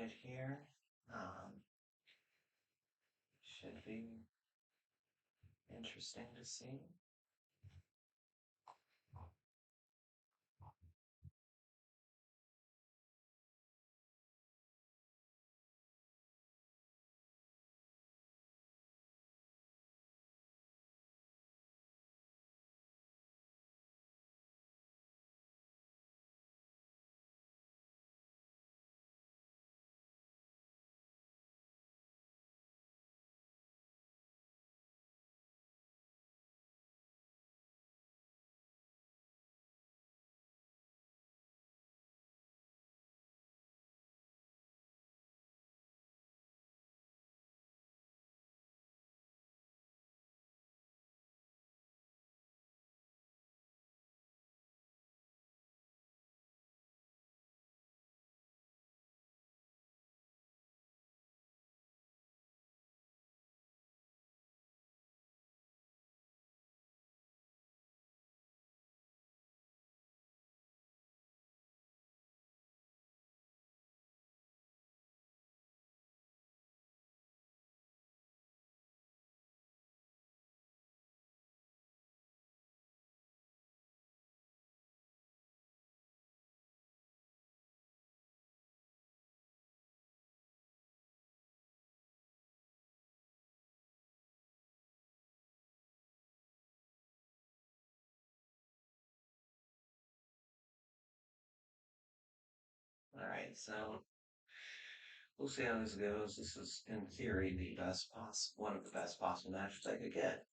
right here. Should be interesting to see. All right, so we'll see how this goes. This is, in theory, one of the best possible matches I could get.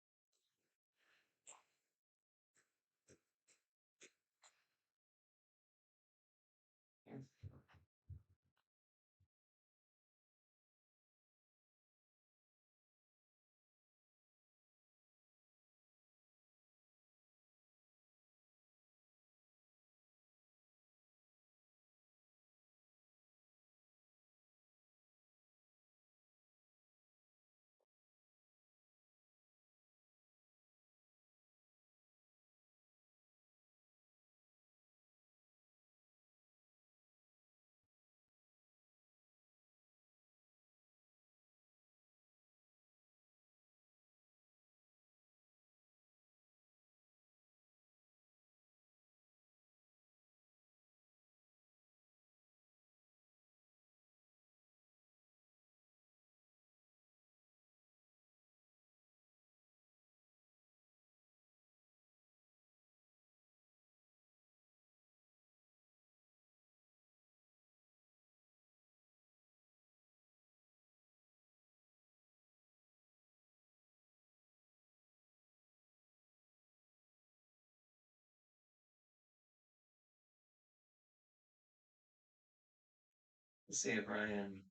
Let's see if Ryan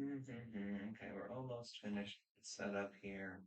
Okay, we're almost finished the setup here.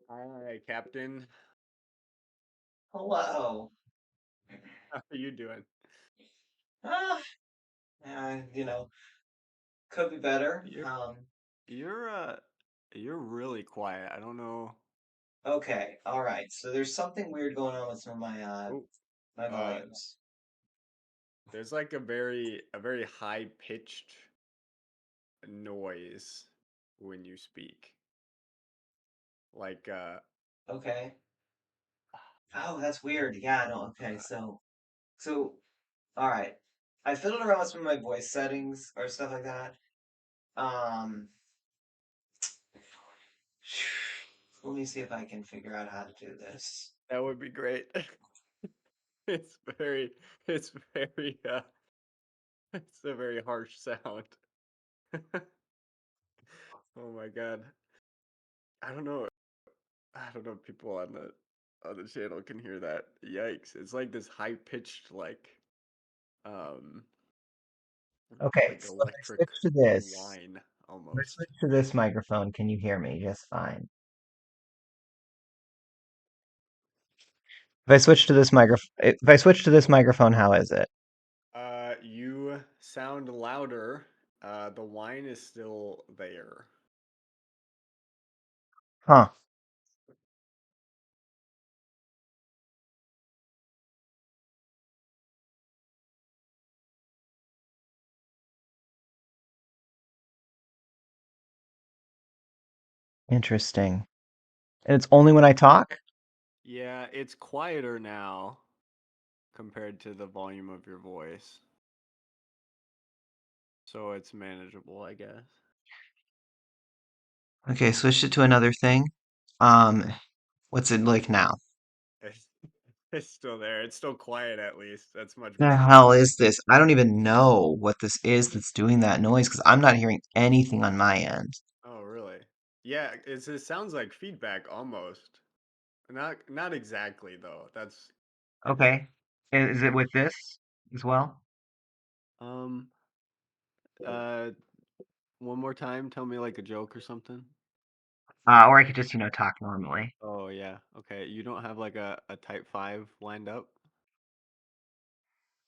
Hi, Captain. Hello. How are you doing? Ah, could be better. You're you're uh you're really quiet. I don't know. Okay, all right. So there's something weird going on with some of Oh, my uh, volumes. there's like a very high pitched noise when you speak. Like Okay. Oh, that's weird. Yeah, no, okay. uh So all right. I fiddled around with some of my voice settings or stuff like that. Um, let me see if I can figure out how to do this. that would be great. It's very it's very it's a very harsh sound. Oh my God. I don't know. I don't know if people on the channel can hear that. Yikes. It's like this high pitched um Okay, like so if I electric switch to this, whine if I almost. switch to this microphone, can you hear me just fine? If I switch to this microphone, how is it? You sound louder. The whine is still there. Huh. Interesting. And it's only when I talk? Yeah, it's quieter now compared to the volume of your voice. So it's manageable, I guess. Okay, switched it to another thing. Um, what's it like now? It's, it's still there. It's still quiet at least. That's much The better. hell is this? I don't even know what this is that's doing that noise because I'm not hearing anything on my end. Oh, really? Yeah, it sounds like feedback almost. Not exactly though. That's it's Okay. Is it with this as well? um uh one more time, tell me like a joke or something. Or I could just, talk normally. Oh yeah. Okay. You don't have like a type 5 lined up?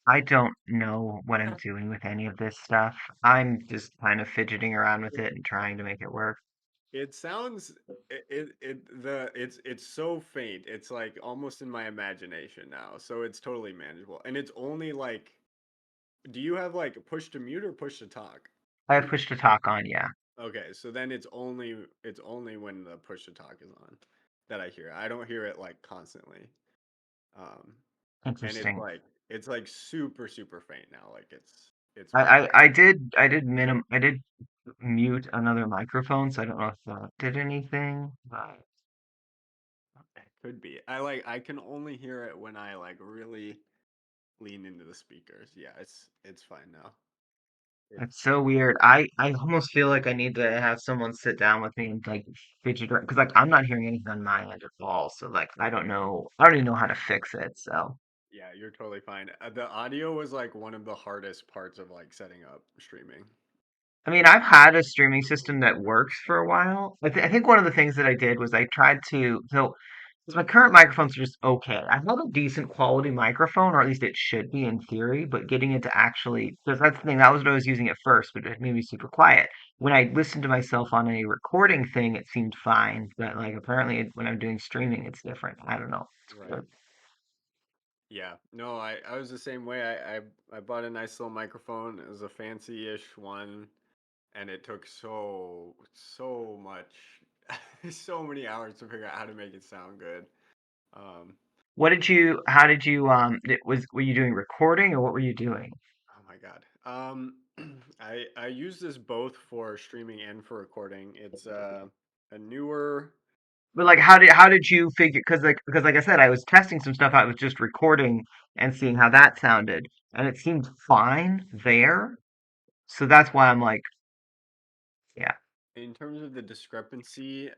I don't know what I'm doing with any of this stuff. I'm just kind of fidgeting around with It, it and trying to make it work. it sounds it's so faint. It's like almost in my imagination now. So it's totally manageable. And it's only like do you have like push to mute or push to talk? I have push to talk on, yeah. Okay, so then it's only when the push to talk is on that I hear it. I don't hear it like constantly. Um and Interesting. it's like super super faint now. Like it's I, very I, I did I did mute another microphone, so I don't know if that did anything. But it could be. I can only hear it when I like really lean into the speakers. Yeah, it's fine now. it's It's so weird. I almost feel like I need to have someone sit down with me and like fidget around because like I'm not hearing anything on my end at all. So like I don't even know how to fix it. So yeah, you're totally fine. The audio was like one of the hardest parts of like setting up streaming. I mean, I've had a streaming system that works for a while. I think one of the things that I did was I tried to so 'cause my current microphones are just okay. I have a decent quality microphone, or at least it should be in theory, but getting into actually, because that's the thing, that was what I was using at first, but it made me super quiet. When I listened to myself on a recording thing, it seemed fine, but like apparently when I'm doing streaming, it's different. I don't know. It's Right. weird. Yeah. No, I was the same way. I bought a nice little microphone. It was a fancy-ish one, and it took so much, so many hours to figure out how to make it sound good. Um, What did you? How did you? Were you doing recording or what were you doing? oh my God. I use this both for streaming and for recording. It's a newer. But like, how did you figure? Because like I said, I was testing some stuff out with just recording and seeing how that sounded, and it seemed fine there. So that's why I'm like, yeah. In terms of the discrepancy,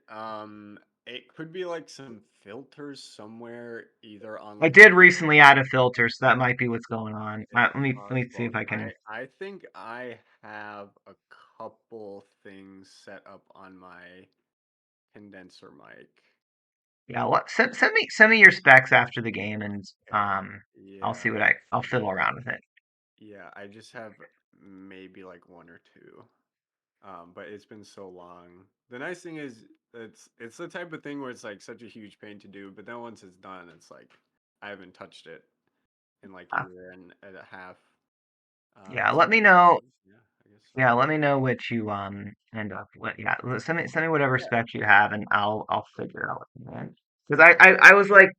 it could be like some filters somewhere, either on I like did recently add a filter, so that might be what's going on. it's Let me see possible. if I can. I think I have a couple things set up on my condenser mic. Yeah, send me your specs after the game, and Okay. I'll see Yeah. what I'll fiddle around with it. Yeah, I just have maybe like one or two. But it's been so long. The nice thing is it's the type of thing where it's like such a huge pain to do, but then once it's done, it's like I haven't touched it in like a Uh, year and a half. yeah, So let me know. yeah, I guess so. Yeah, let me know what you end up with. Yeah, send me whatever Yeah. specs you have, and I'll figure out what man. Because I was like,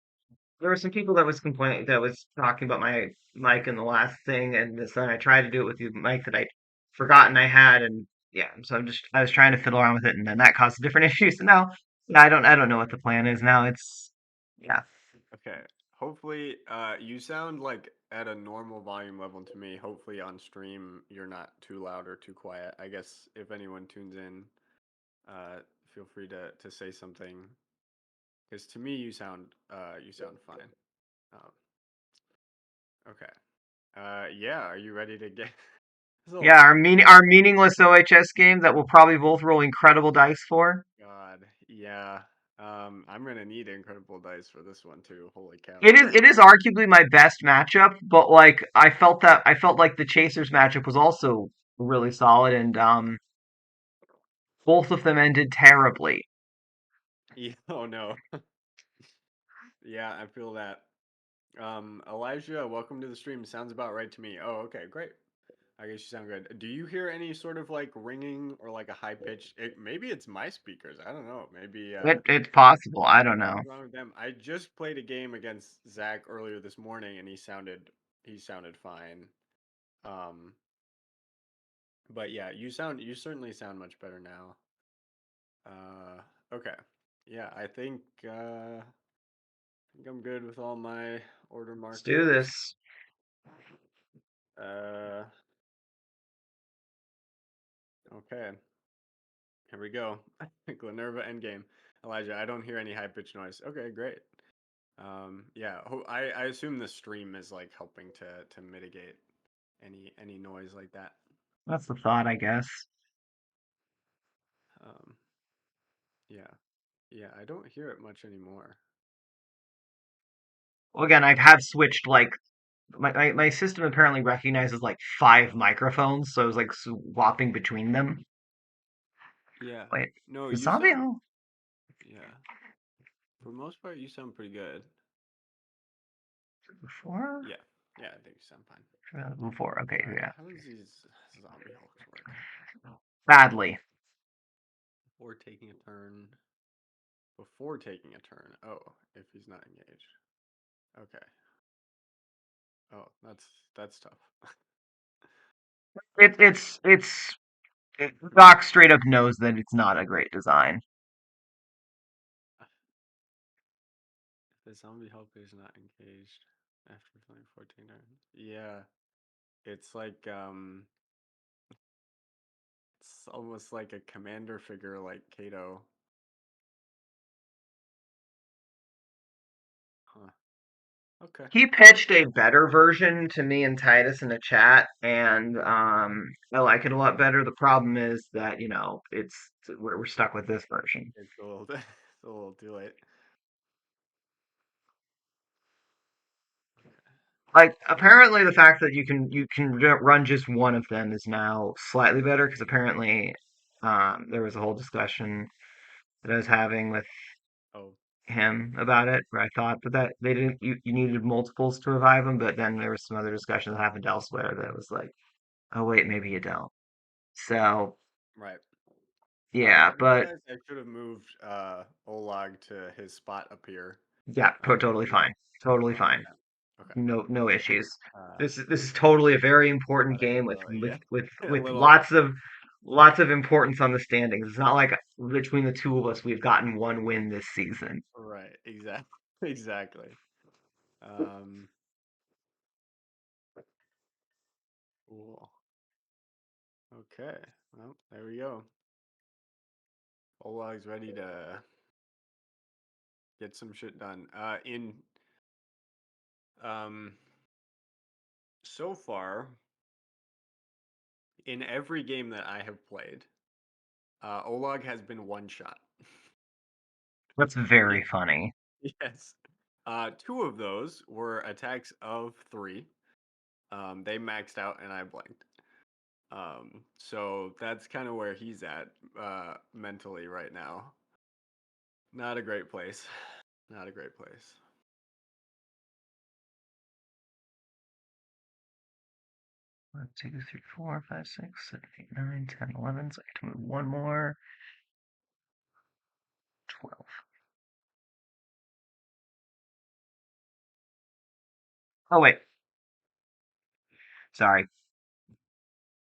there were some people that was complaining that was talking about my mic in the last thing, and this then I tried to do it with the mic that I'd forgotten I had, and yeah, so I was trying to fiddle around with it, and then that caused a different issue. So now, yeah, I don't know what the plan is now. It's yeah, Okay. Hopefully, you sound like at a normal volume level to me. Hopefully on stream you're not too loud or too quiet. I guess if anyone tunes in, feel free to say something. Because to me you sound fine. Um, okay. Yeah. Are you ready to get? This is a yeah. lot. Our meaningless OHS game that we'll probably both roll incredible dice for. God. Yeah. I'm gonna need incredible dice for this one too. Holy cow. It is arguably my best matchup, but like I felt like the Chasers matchup was also really solid, and both of them ended terribly. Yeah. Oh no. Yeah, I feel that. Elijah, welcome to the stream. Sounds about right to me. Oh, okay, great. I guess you sound good. Do you hear any sort of like ringing or like a high pitch? Maybe it's my speakers. I don't know. Maybe It's possible. I don't know. something's wrong with them. I just played a game against Zach earlier this morning, and he sounded fine. Um, but yeah, you certainly sound much better now. Okay, yeah, I think I'm good with all my order Let's do markers. this. Uh, okay, here we go. Glenerva endgame. Elijah, I don't hear any high pitched noise. Okay, great. Yeah, I assume the stream is like helping to mitigate any noise like that. That's the thought, I guess. Um, yeah, yeah, I don't hear it much anymore. Well, again, I have switched like my system apparently recognizes like five microphones, so I was like swapping between them. Yeah, Wait, no, the you zombie sound hole yeah. For the most part, you sound pretty good. before? Yeah, yeah, I think you sound fine. Before, okay, All right, yeah. how does these zombie hulks work? Badly. Before taking a turn. Before taking a turn. Oh, if he's not engaged. Okay. Oh, that's tough. Doc straight up knows that it's not a great design. The zombie hulk is not engaged after playing 14 turns. Yeah, it's like it's almost like a commander figure like Kato. Huh. Okay. He pitched a better version to me and Titus in the chat, and I like it a lot better. The problem is that we're stuck with this version. It's a little it's a little too late. Like apparently, the fact that you can run just one of them is now slightly better because apparently, there was a whole discussion that I was having with Oh, him about it, where I thought that they didn't you needed multiples to revive him, but then there was some other discussion that happened elsewhere that was like, oh wait, maybe you don't. So. Right. Yeah, I but realized I should have moved Olag to his spot up here. yeah, totally Maybe. fine. Totally Oh, fine. yeah. Okay. No issues. Uh, This is totally a very important thought I game could with really, with yeah, with a with little. lots of importance on the standings. It's not like between the two of us we've gotten one win this season. Right. Exactly. Exactly. Um. Cool. Okay. Well, there we go. Olag's ready to get some shit done. In um. So far, in every game that I have played, Olag has been one shot. That's very It, funny. yes. Two of those were attacks of three. They maxed out and I blanked. So that's kind of where he's at mentally right now. Not a great place. Not a great place. 1, 2, 3, 4, 5, 6, 7, 8, 9, 10, 11. So I have to move one more. 12. Oh wait, sorry.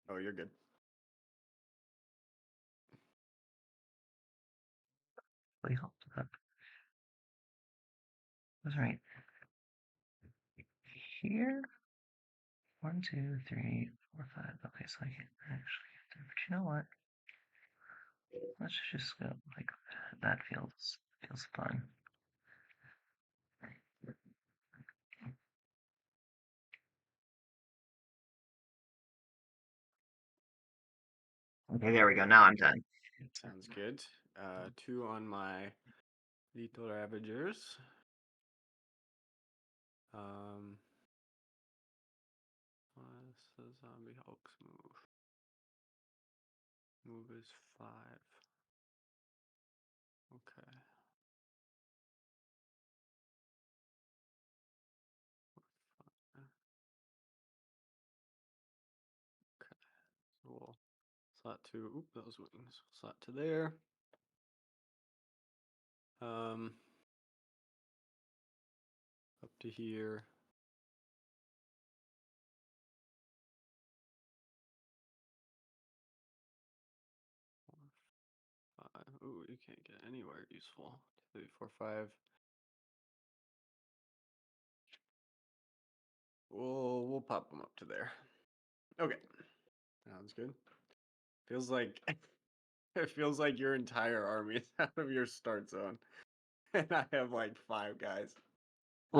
Oh, you're good. Please hold up. Was right here. 1, 2, 3, 4, 5. Okay, so I can actually get there. But you know what? Let's just go like that. That feels fun. Okay, there we go. Now I'm done. Sounds good. Two on my lethal ravagers. Um, what's the zombie hulk's move? Move is 5. Okay. Okay. So we'll slot to. Oop, those wings. Slot to there. Um, up to here. 5. Ooh, you can't get anywhere useful. 2, 3, 4, 5. We'll pop them up to there. Okay. Sounds good. Feels like it feels like your entire army is out of your start zone. And I have like 5 guys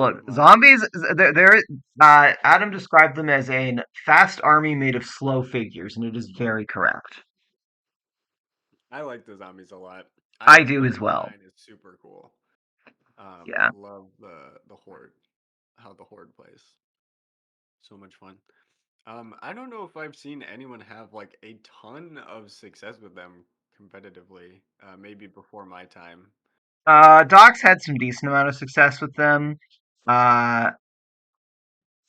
out Look, of mine. zombies. They're Adam described them as a fast army made of slow figures, and it is very correct. I like the zombies a lot. I I think do their as well. design is super cool. Yeah. Love the horde, how the horde plays. So much fun. I don't know if I've seen anyone have like a ton of success with them competitively. Maybe before my time. Doc's had some decent amount of success with them. Uh,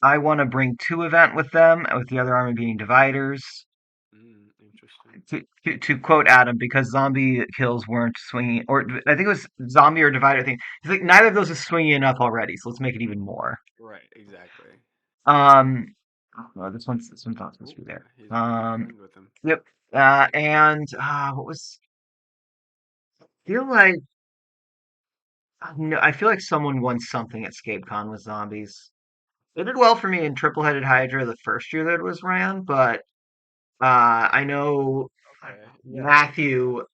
I want to bring two event with them, with the other army being dividers. Interesting. To quote Adam, because zombie kills weren't swinging, or I think it was zombie or divider thing. He's like, neither of those is swinging enough already, so let's make it even more. Right, exactly. Um, oh, this one's not supposed Oh, to be there. he's bringing a friend with him. Yep. And what was? Feel like no, I feel like someone won something at ScapeCon with zombies. They did well for me in Triple Headed Hydra the first year that it was ran, but I know Okay, yeah. Matthew.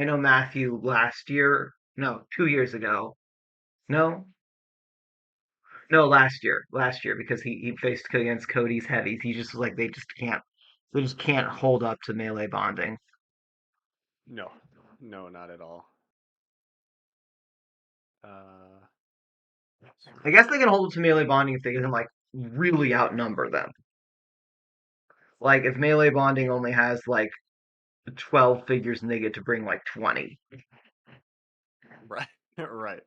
I know Matthew last year. No, 2 years ago. No, no, last year because he faced against Cody's heavies. He just was like they just can't hold up to melee bonding. No, no, not at all. Uh, I guess sweet. they can hold up to melee bonding if they can like really outnumber them. Like if melee bonding only has like 12 figures and they get to bring like 20. Right, right.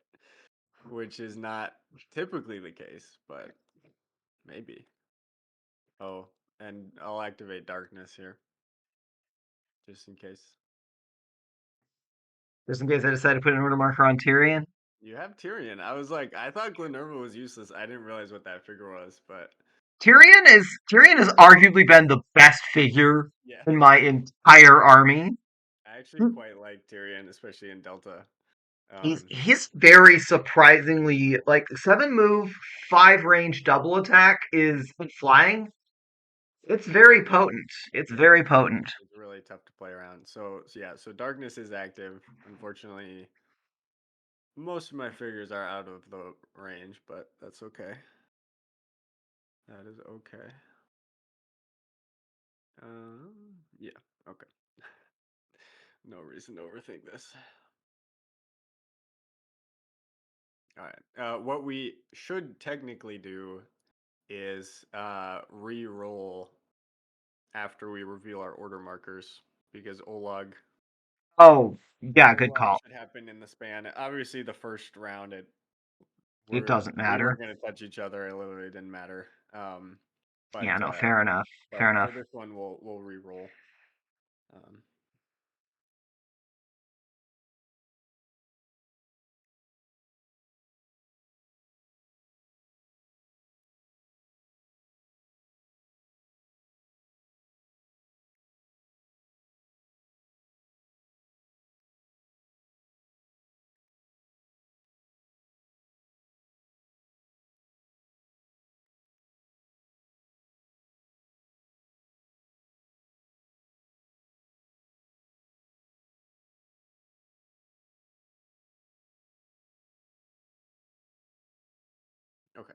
Which is not typically the case, but maybe. Oh, and I'll activate darkness here. just in case. Just in case I decide to put an order marker on Tyrion. You have Tyrion. I was like, I thought Glenerva was useless. I didn't realize what that figure was, but Tyrion has arguably been the best figure yeah. in my entire army. I actually quite like Tyrion, especially in Delta. He's Um, he's very surprisingly like 7 move, 5 range double attack is flying. It's very potent. It's very potent. it's really tough to play around. So yeah, so Darkness is active. Unfortunately, most of my figures are out of the range, but that's okay. That is okay. Yeah, okay. No reason to overthink this. All right. What we should technically do is re-roll after we reveal our order markers because Oh, yeah, good Olag call. should happen in the span. Obviously, the first round It doesn't we matter. weren't going to touch each other. It literally didn't matter. Um, but Yeah, no, uh, fair enough. but Fair for enough. this one, we'll re-roll. Um, okay,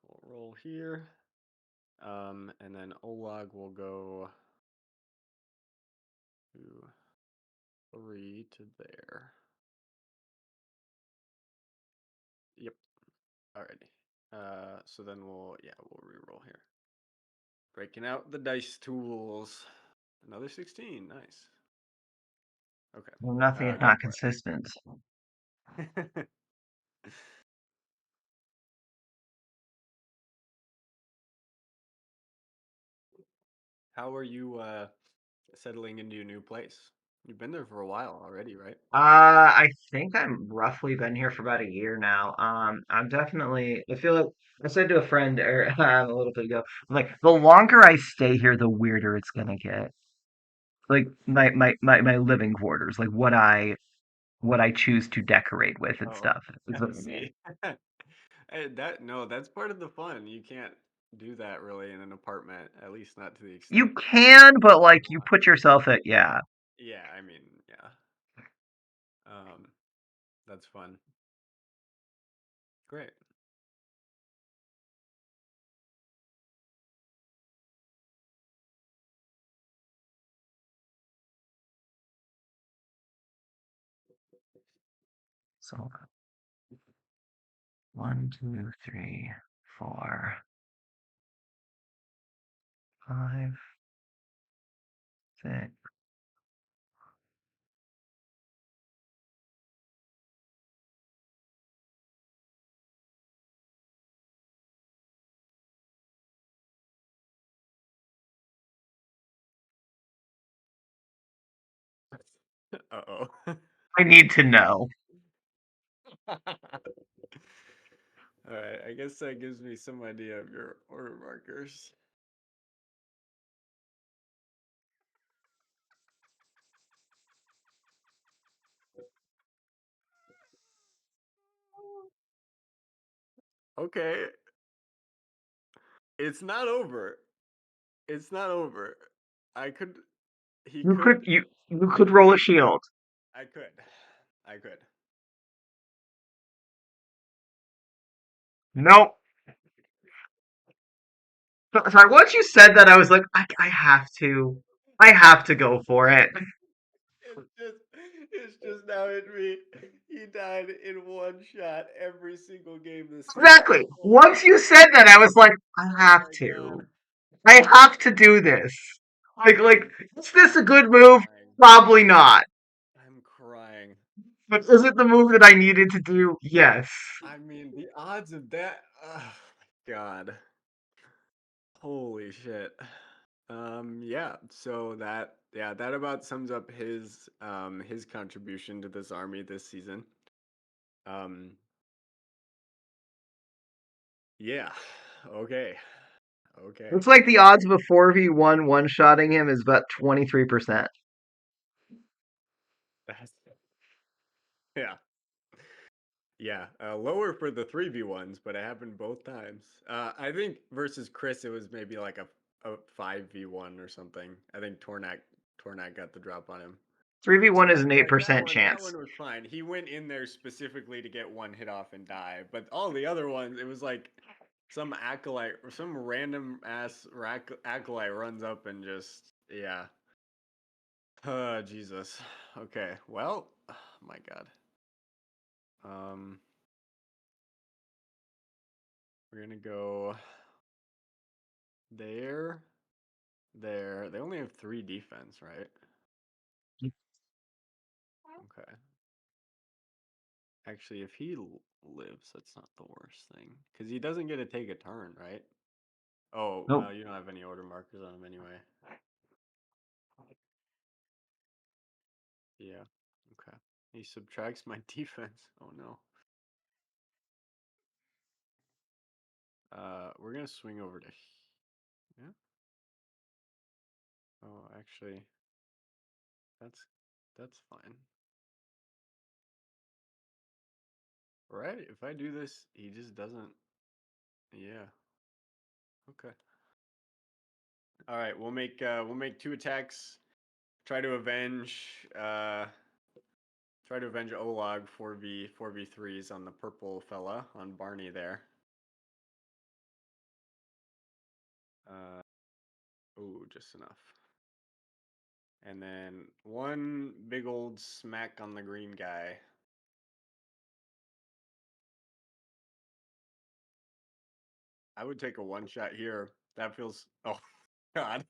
we'll roll here. And then Olag will go to 3 to there. Yep. Alrighty. So then we'll re-roll here. Breaking out the dice tools. Another 16. Nice. Okay. Well, nothing if Go not for consistent. it. How are you settling into your new place? You've been there for a while already, right? I think I'm roughly been here for about a year now. I'm definitely. I feel like I said to a friend a little bit ago. I'm like, the longer I stay here, the weirder it's gonna get. Like my living quarters, like what I choose to decorate with and Oh, stuff. Is I what I mean. see. Hey, that's part of the fun. You can't do that really in an apartment, at least not to the You extent can, but like you you want. put yourself at yeah. Yeah, I mean, yeah. Um, that's fun. Great. So 1, 2, 3, 4, 5, 6. Uh-oh. I need to know. All right, I guess that gives me some idea of your order markers. Okay, it's not over. It's not over. I could, he You could, could you could roll a shield. I could, I could. Nope. Sorry, once you said that, I was like, I have to. I have to go for it. It's just, it's just now hit me. He died in one shot every single game this season. Exactly. Oh my Once you said that, I was like, I Oh have my god. to. I have to do this. Like, is this a good move? Crying. Probably not. I'm crying. But is it the move that I needed to do? Yes. I mean, the odds of that. Oh my god. Holy shit. Yeah, so that about sums up his contribution to this army this season. Um, yeah. Okay. Okay. Looks like the odds of a 4v1 one-shotting him is about 23%. That's yeah. Yeah, lower for the 3v1s, but it happened both times. I think versus Chris, it was maybe like a 5v1 or something. I think Tornak got the drop on him. So 3v1 is that, an that that 8% one that chance. one was fine. He went in there specifically to get one hit off and die. But all the other ones, it was like some acolyte or some random ass acolyte runs up and just yeah. Jesus. Okay. Well, oh my God. Um, we're gonna go there, there. They only have three defense, right? Okay. Actually, if he lives, that's not the worst thing. Because he doesn't get to take a turn, right? Oh, Nope. you don't have any order markers on him anyway. Yeah. Okay. He subtracts my defense. Oh no. We're gonna swing over to. Yeah. Oh, actually, that's that's fine. Right? If I do this, he just doesn't. Yeah. Okay. All right. We'll make two attacks. Try to avenge. Try to avenge Olag 4v3s on the purple fella on Barney there. Ooh, just enough. And then one big old smack on the green guy. I would take a one shot here. That feels oh god.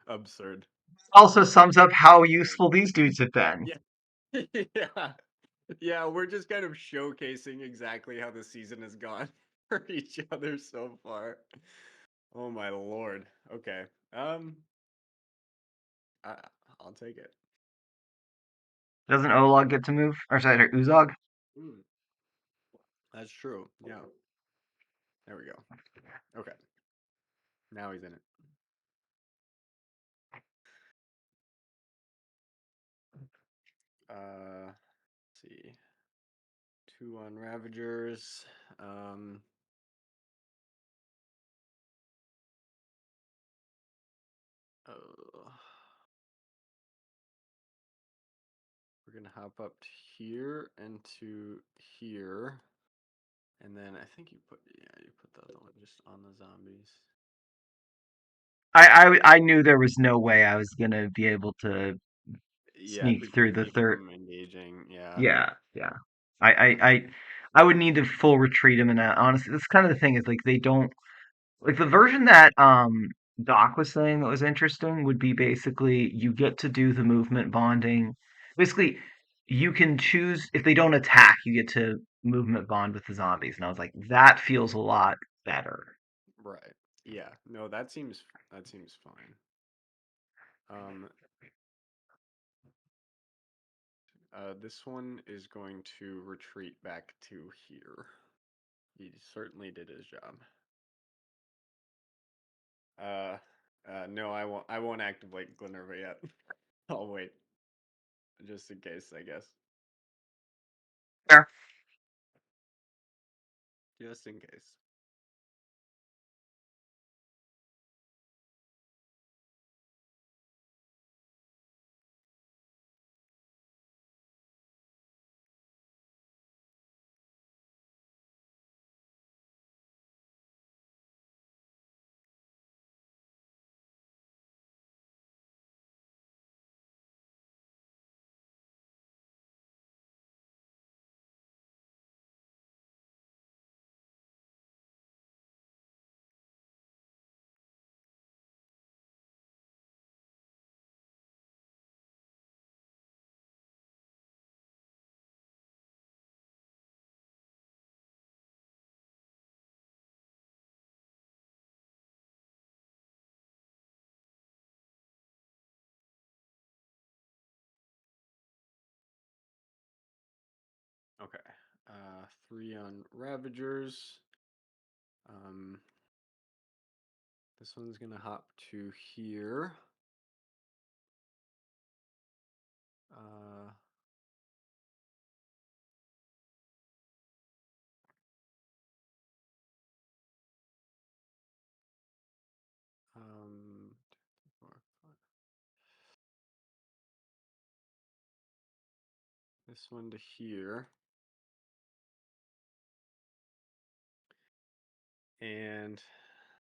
Absurd. Also sums up how Absurd. useful these dudes have been. Yeah. Yeah. Yeah, we're just kind of showcasing exactly how the season has gone for each other so far. Oh my lord. Okay. I, I'll take it. Doesn't Olog get to move? Or sorry, Uzog? Mm, that's true. Yeah. There we go. Okay. Now he's in it. Let's see. Two on Ravagers. Oh, we're gonna hop up to here and to here, and then I think you put the other one just on the zombies. I knew there was no way I was gonna be able to Yeah, sneak to through the keep third. from engaging. Yeah. Yeah, yeah. I, I, I, I would need to full retreat him, and honestly, that's kind of the thing is like they don't like the version that Doc was saying that was interesting would be basically you get to do the movement bonding. Basically, you can choose if they don't attack, you get to movement bond with the zombies, and I was like, that feels a lot better. Right. Yeah. No, that seems fine. Um, this one is going to retreat back to here. He certainly did his job. Uh, no, I won't. I won't activate Glenerva yet. I'll wait, just in case, I guess. Fair. Just in case. 3 on Ravagers. Um, this one's gonna hop to here. Uh, um, four, five. This one to here. And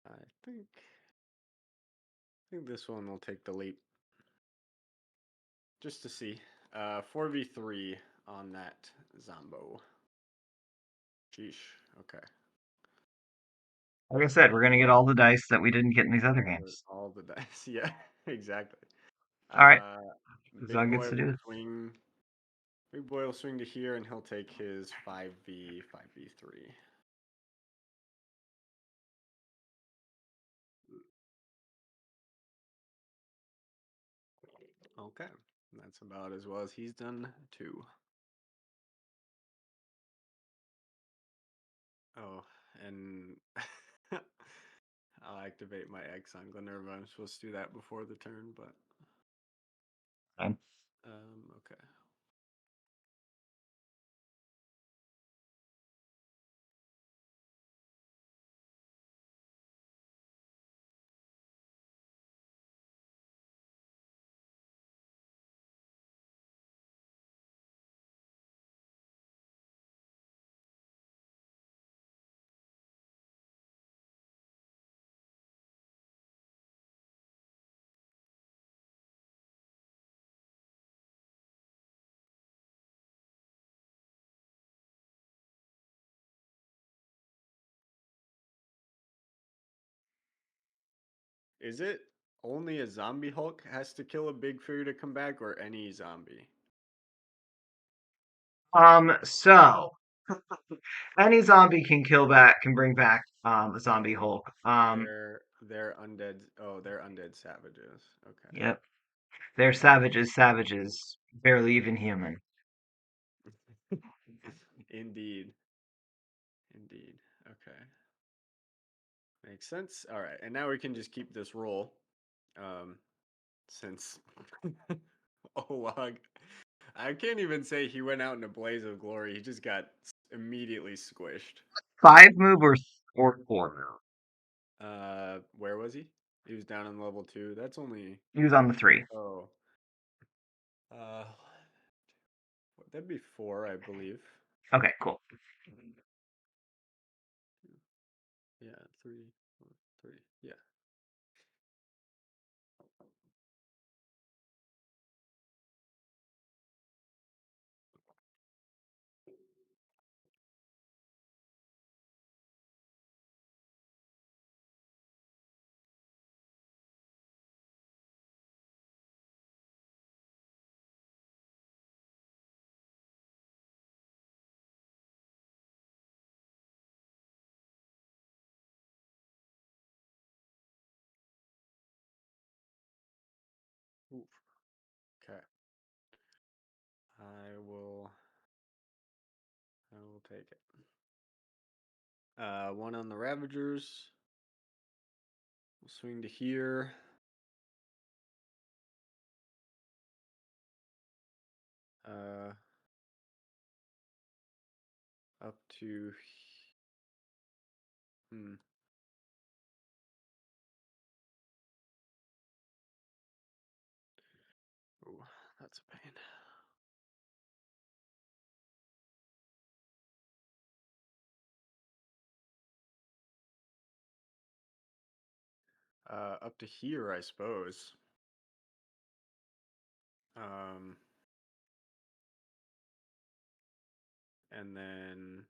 I think this one will take the leap just to see. 4v3 on that Zombo. Sheesh. Okay. Like I said, we're gonna get all the dice that we didn't get in these other games. All the dice. Yeah, exactly. All right, Uh, Uzog Big gets boy to will do. swing. Big boy will swing to here, and he'll take his 5v3. Okay, that's about as well as he's done too. Oh, and I'll activate my X on Glenerva. I'm supposed to do that before the turn, but Fine. okay. Is it only a zombie Hulk has to kill a big figure to come back, or any zombie? So any zombie can bring back a zombie Hulk. They're undead. Oh, they're undead savages. Yep, they're savages, savages, barely even human. Okay. Indeed. Indeed. Okay. Makes sense. All right. And now we can just keep this roll. Um, since Olog, I can't even say he went out in a blaze of glory. He just got immediately squished. 5 move or 4 move. Where was he? He was down on level 2. That's only. He was on the 3. Oh. Uh, that'd be 4, I believe. Okay, cool. Yeah, 3, 4, 3. Yeah. Oof. Okay. I will. I will take it. One on the Ravagers. We'll swing to here. Uh, up to. Hmm. Ooh, that's a pain. Up to here, I suppose. Um, and then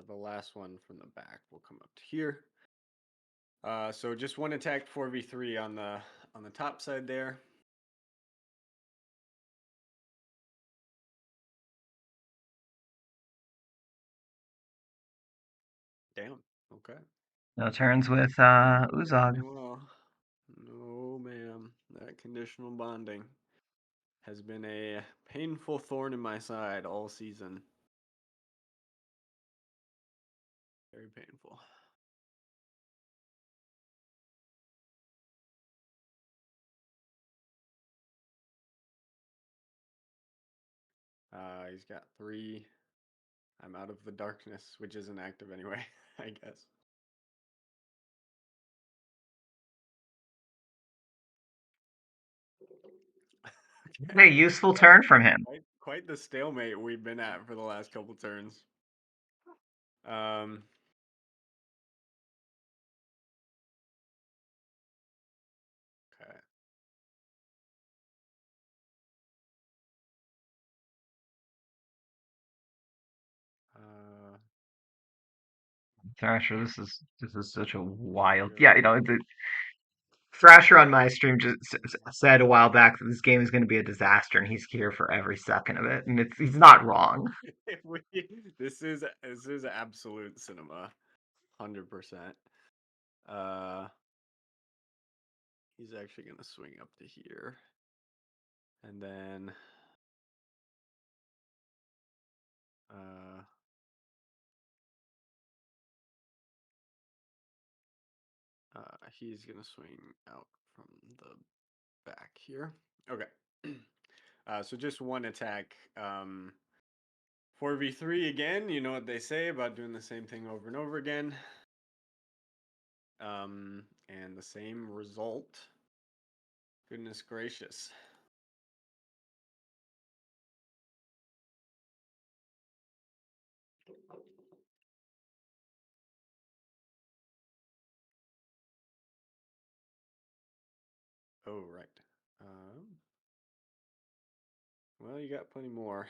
the last one from the back will come up to here. So just one attack 4v3 on the top side there. Damn. Okay. No turns with Uzog. Well, no, ma'am. That conditional bonding. has been a painful thorn in my side all season. Very painful. He's got 3. I'm out of the darkness, which isn't active anyway, I guess. A useful turn from him. Quite the stalemate we've been at for the last couple turns. Okay. Uh, Thrasher, this is such a wild. Yeah, Really? Thrasher on my stream just said a while back that this game is going to be a disaster, and he's here for every second of it, and he's not wrong. This is absolute cinema, 100%. Uh, he's actually gonna swing up to here, and then uh, he's gonna swing out from the back here. Okay. So just one attack. 4v3 again. You know what they say about doing the same thing over and over again. And the same result. Goodness gracious. Oh, right. Well, you got plenty more.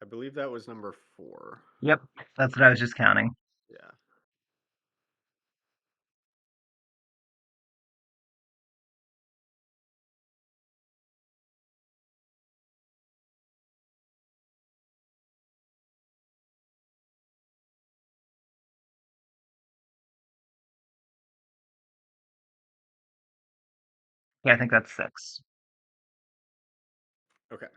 I believe that was number 4. Yep, that's what I was just counting. Yeah. Yeah, I think that's 6. Okay.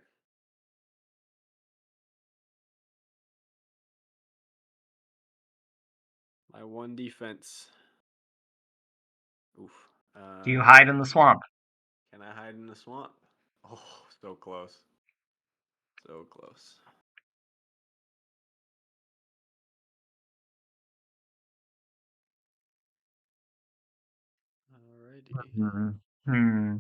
My 1 defense. Oof. Do you hide in the swamp? Can I hide in the swamp? Oh, so close. So close. Alrighty. Hmm.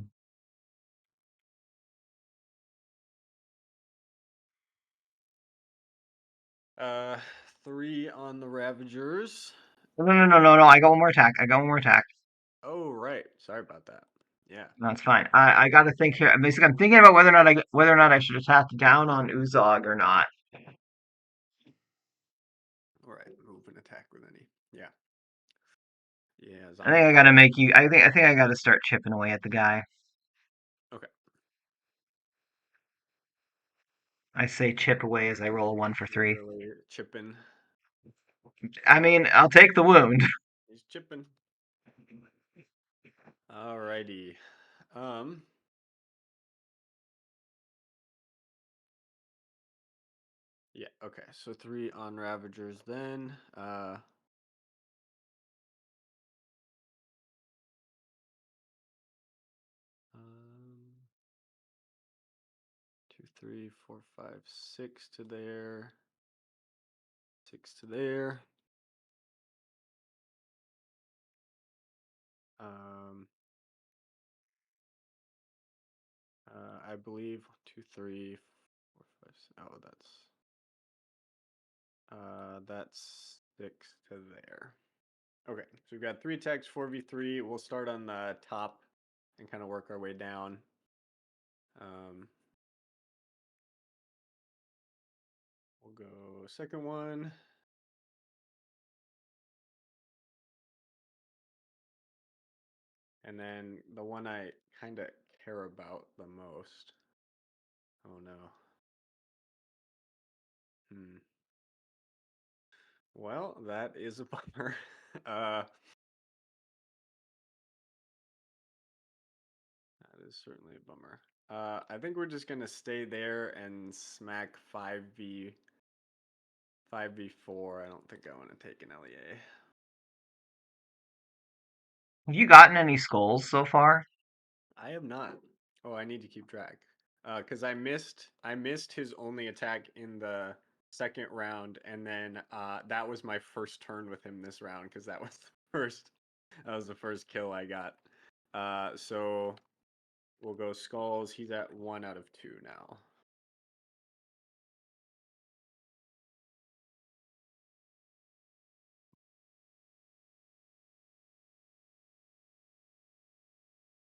3 on the Ravagers. No. I got one more attack. Oh, right. Sorry about that. Yeah. That's fine. I got to think here. I'm thinking about whether or not I should attack down on Uzog or not. All right. Move and attack with any. Yeah. Yeah. I think I got to make you. I think I got to start chipping away at the guy. Okay. I say chip away as I roll a 1 for 3. Literally chipping. I mean, I'll take the wound. He's chipping. Alrighty. Um. Yeah. Okay. So 3 on Ravagers then. Um. 2, 3, 4, 5, 6 to there. 6 to there. Um. I believe 2, 3, 4, 5, Oh, that's 6 to there. Okay, so we've got 3 attacks, 4v3. We'll start on the top and kind of work our way down. Um, we'll go second one. And then the one I kind of care about the most. Oh no. Hmm. Well, that is a bummer. uh, that is certainly a bummer. I think we're just gonna stay there and smack 5v4. I don't think I want to take an LEA. Have you gotten any skulls so far? I have not. Oh, I need to keep track. Because I missed his only attack in the second round, and then that was my first turn with him this round because that was the first kill I got. So we'll go skulls. He's at 1 out of 2 now.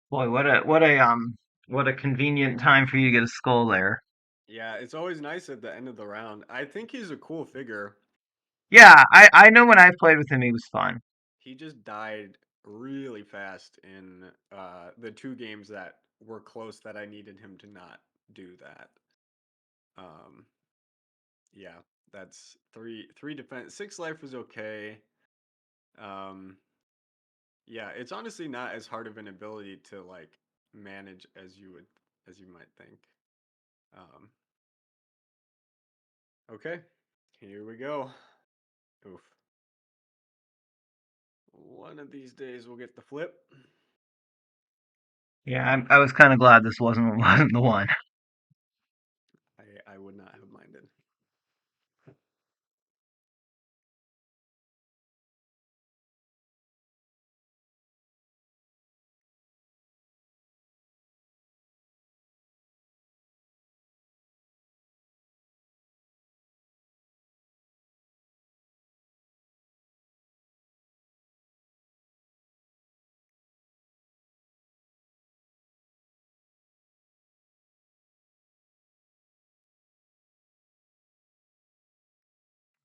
Boy, what a convenient time for you to get a skull there. Yeah, it's always nice at the end of the round. I think he's a cool figure. Yeah, I know when I've played with him, he was fun. He just died really fast in the 2 games that were close that I needed him to not do that. Um, yeah, that's three defense. 6 life was okay. Um, yeah, it's honestly not as hard of an ability to like manage as you might think. Um, okay, here we go. Oof. One of these days we'll get the flip. Yeah, I was kind of glad this wasn't wasn't the one. I would not have minded.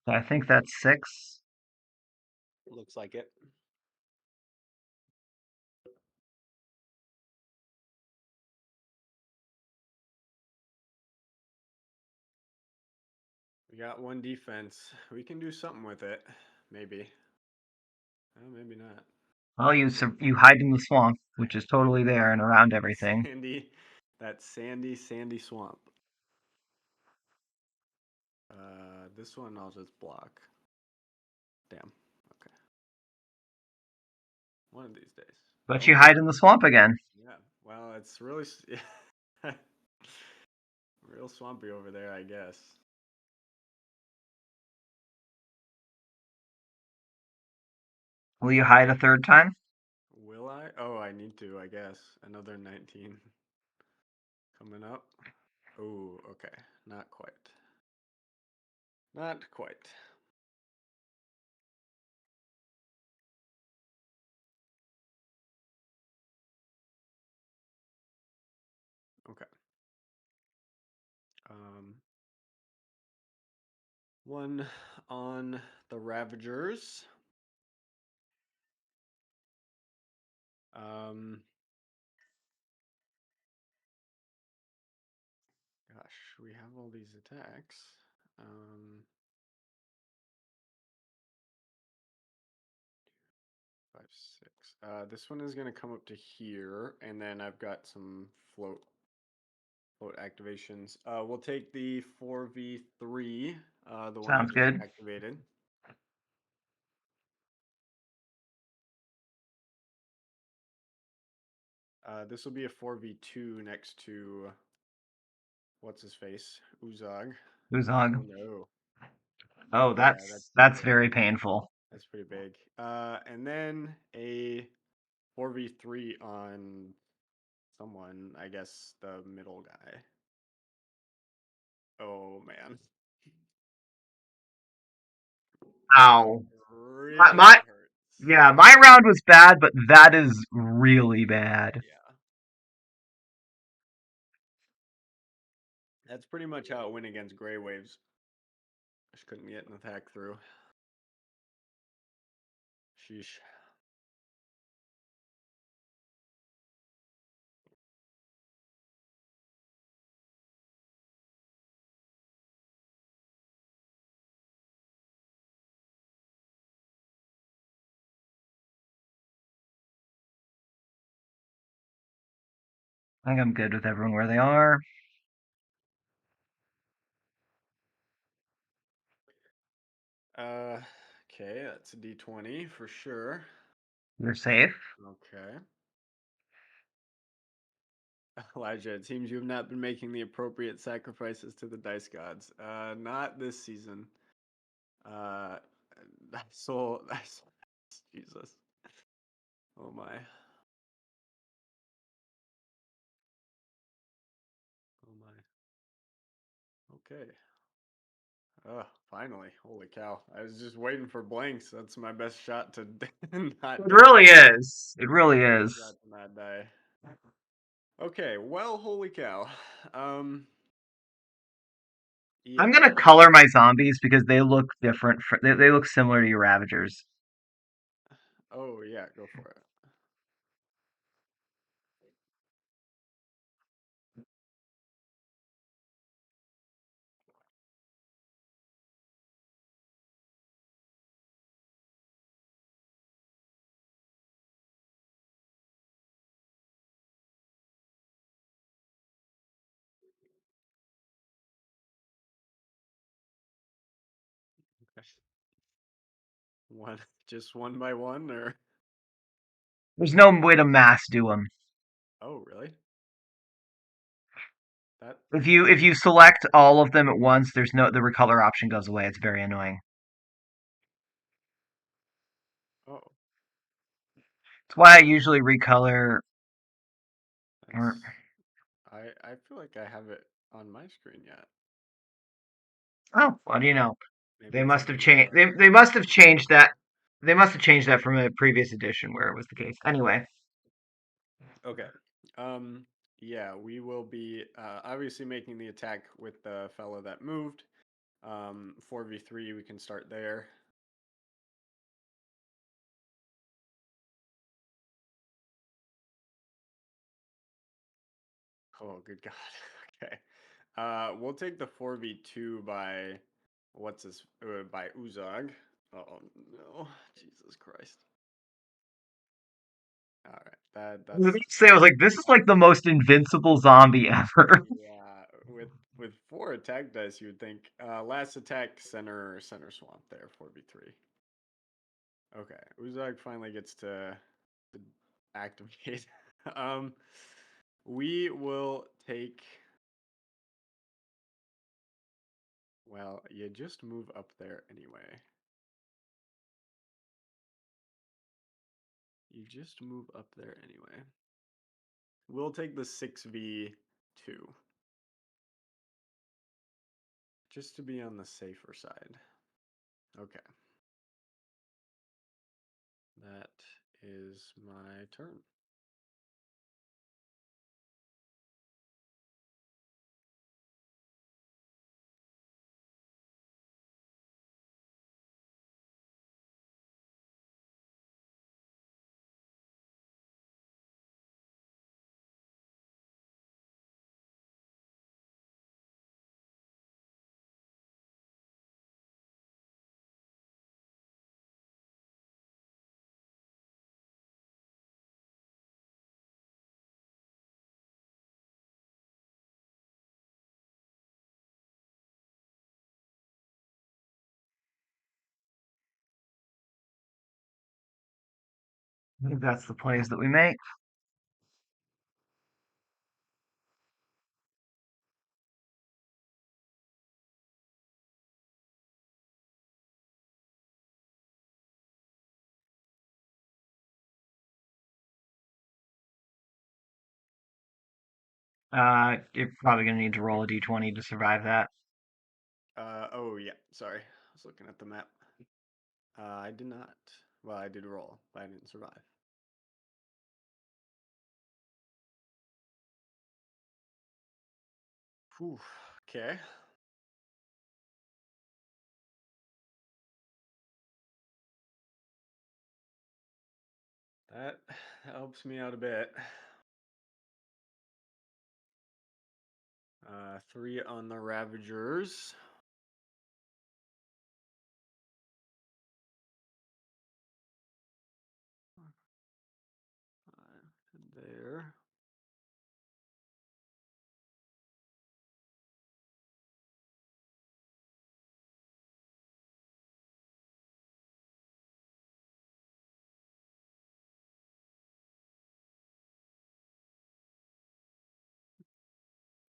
I think that's 6. Looks like it. We got 1 defense. We can do something with it. Maybe. Oh, maybe not. Well, you hide in the swamp, which is totally there and around everything. Sandy, that sandy swamp. This one I'll just block. Damn. Okay. One of these days. But Oh, you hide in the swamp again. yeah. Well, it's really real swampy over there, I guess. Will you hide a third time? Will I? Oh, I need to, I guess. Another 19 coming up. Oh, okay. Not quite. Not quite. Okay. Um, one on the Ravagers. Um, gosh, we have all these attacks. Um, 5, 6. This one is gonna come up to here, and then I've got some float activations. We'll take the 4v3, the one I Sounds just good. activated. This will be a 4v2 next to what's his face, Uzog. Uzog. Oh no. Oh, Yeah, that's very painful. that's pretty big. And then a 4v3 on someone, I guess the middle guy. Oh man, that Ow. My really hurts. yeah, my round was bad, but that is really bad. Yeah, that's pretty much how it went against Gray Waves. Just couldn't get an attack through. Sheesh. I think I'm good with everyone where they are. Uh, okay, that's a D20 for sure. You're safe. Okay. Elijah, it seems you have not been making the appropriate sacrifices to the dice gods. Not this season. Uh, that's Jesus. Oh my. Oh my. Okay. Finally. Holy cow. I was just waiting for blanks. That's my best shot to not It die. really is. It really Best is. shot to not die. Okay, well, holy cow. Um, I'm yeah. gonna color my zombies because they look different. They look similar to your Ravagers. Oh, yeah, go for it. Okay. One, just one by one, or? There's no way to mass do them. Oh, really? That, If you select all of them at once, there's no the recolor option goes away. It's very annoying. oh, It's why I usually recolor. Or that's, I feel like I have it on my screen yet. oh, what do you know? Maybe They it's must have something I changed. don't They must have know changed about. that. They must have changed that from a previous edition where it was the case. Anyway, Okay. Um, yeah, we will be obviously making the attack with the fellow that moved. 4v3, we can start there. Oh, good God. Okay. We'll take the 4v2 by by Uzog. Oh no, Jesus Christ. All right, I was that's gonna say I was like, this is like the most invincible zombie ever. yeah. With four attack dice, you would think. Last attack, center swamp there, 4v3. Okay, Uzog finally gets to activate. um, we will take. Well, you just move up there anyway. You just move up there anyway. We'll take the 6v2 just to be on the safer side. Okay, that is my turn. I think that's the plays that we make. You're probably gonna need to roll a d20 to survive that. Oh yeah, sorry. I was looking at the map. I did not. Well, I did roll, but I didn't survive. Whew. Okay. That helps me out a bit. 3 on the Ravagers. There.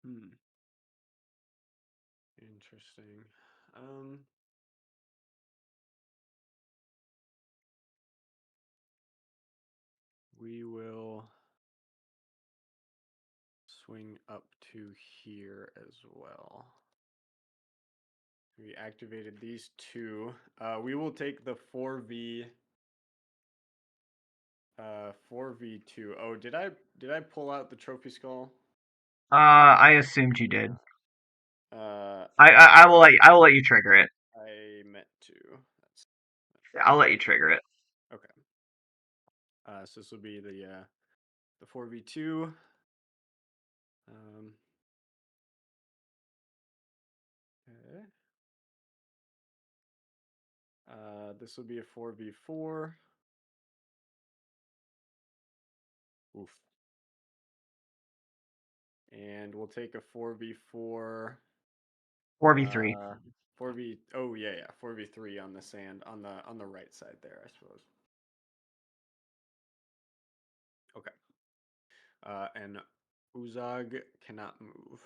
Hmm. Interesting. Um, we will swing up to here as well. We activated these two. We will take the 4v2. Oh, did I pull out the trophy skull? I assumed you did. Uh, I will let you trigger it. I meant to. That's I'll let you trigger it. okay. So this will be the 4v2. Okay. This will be a 4v4. Oof. And we'll take a 4v4. 4v3. Uh, 4v. Oh yeah, yeah. 4v3 on the sand on the right side there, I suppose. Okay. And Uzag cannot move.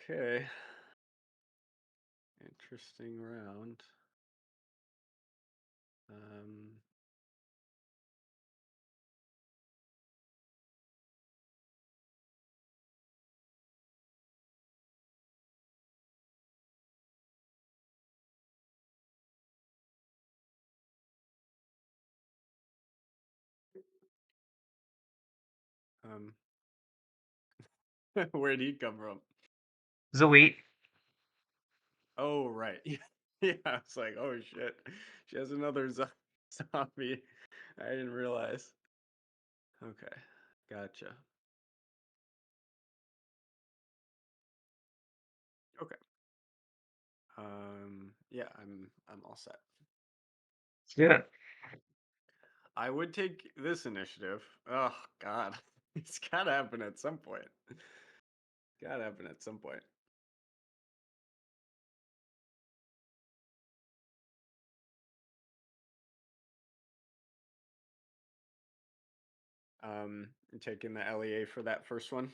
Okay. Interesting round. Um, um, where'd he come from? Zoet. Oh, right. Yeah, I was like, oh shit. She has another zombie. I didn't realize. Okay, gotcha. Okay. Yeah, I'm all set. Let's do it. I would take this initiative. Oh God, it's gotta happen at some point. Gotta happen at some point. I'm taking the LEA for that first one.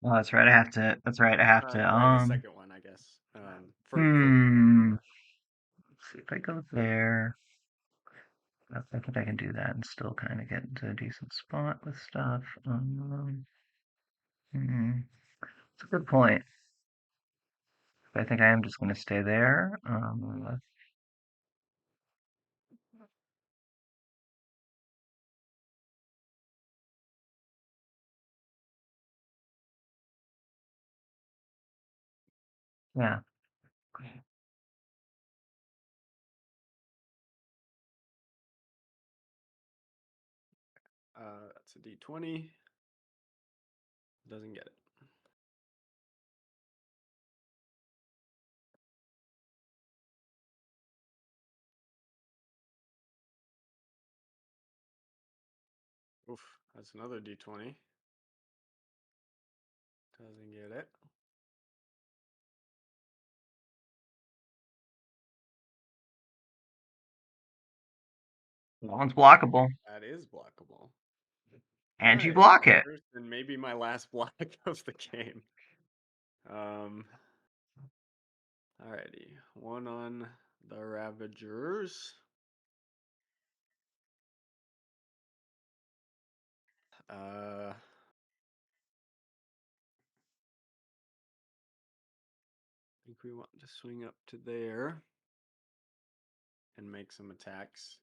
Oh, that's right. I have to. That's right. I have to. Well, the second one, I guess. For the Hmm. Let's see if I go there. I think I can do that and still kind of get into a decent spot with stuff. It's a good point. I think I am just going to stay there. Yeah. that's a D20. Doesn't get it. Oof, that's another D20. Doesn't get it. That one's blockable. That is blockable. All And you right, block it. first and maybe my last block of the game. Um, alrighty, one on the Ravagers. Uh, I think we want to swing up to there and make some attacks.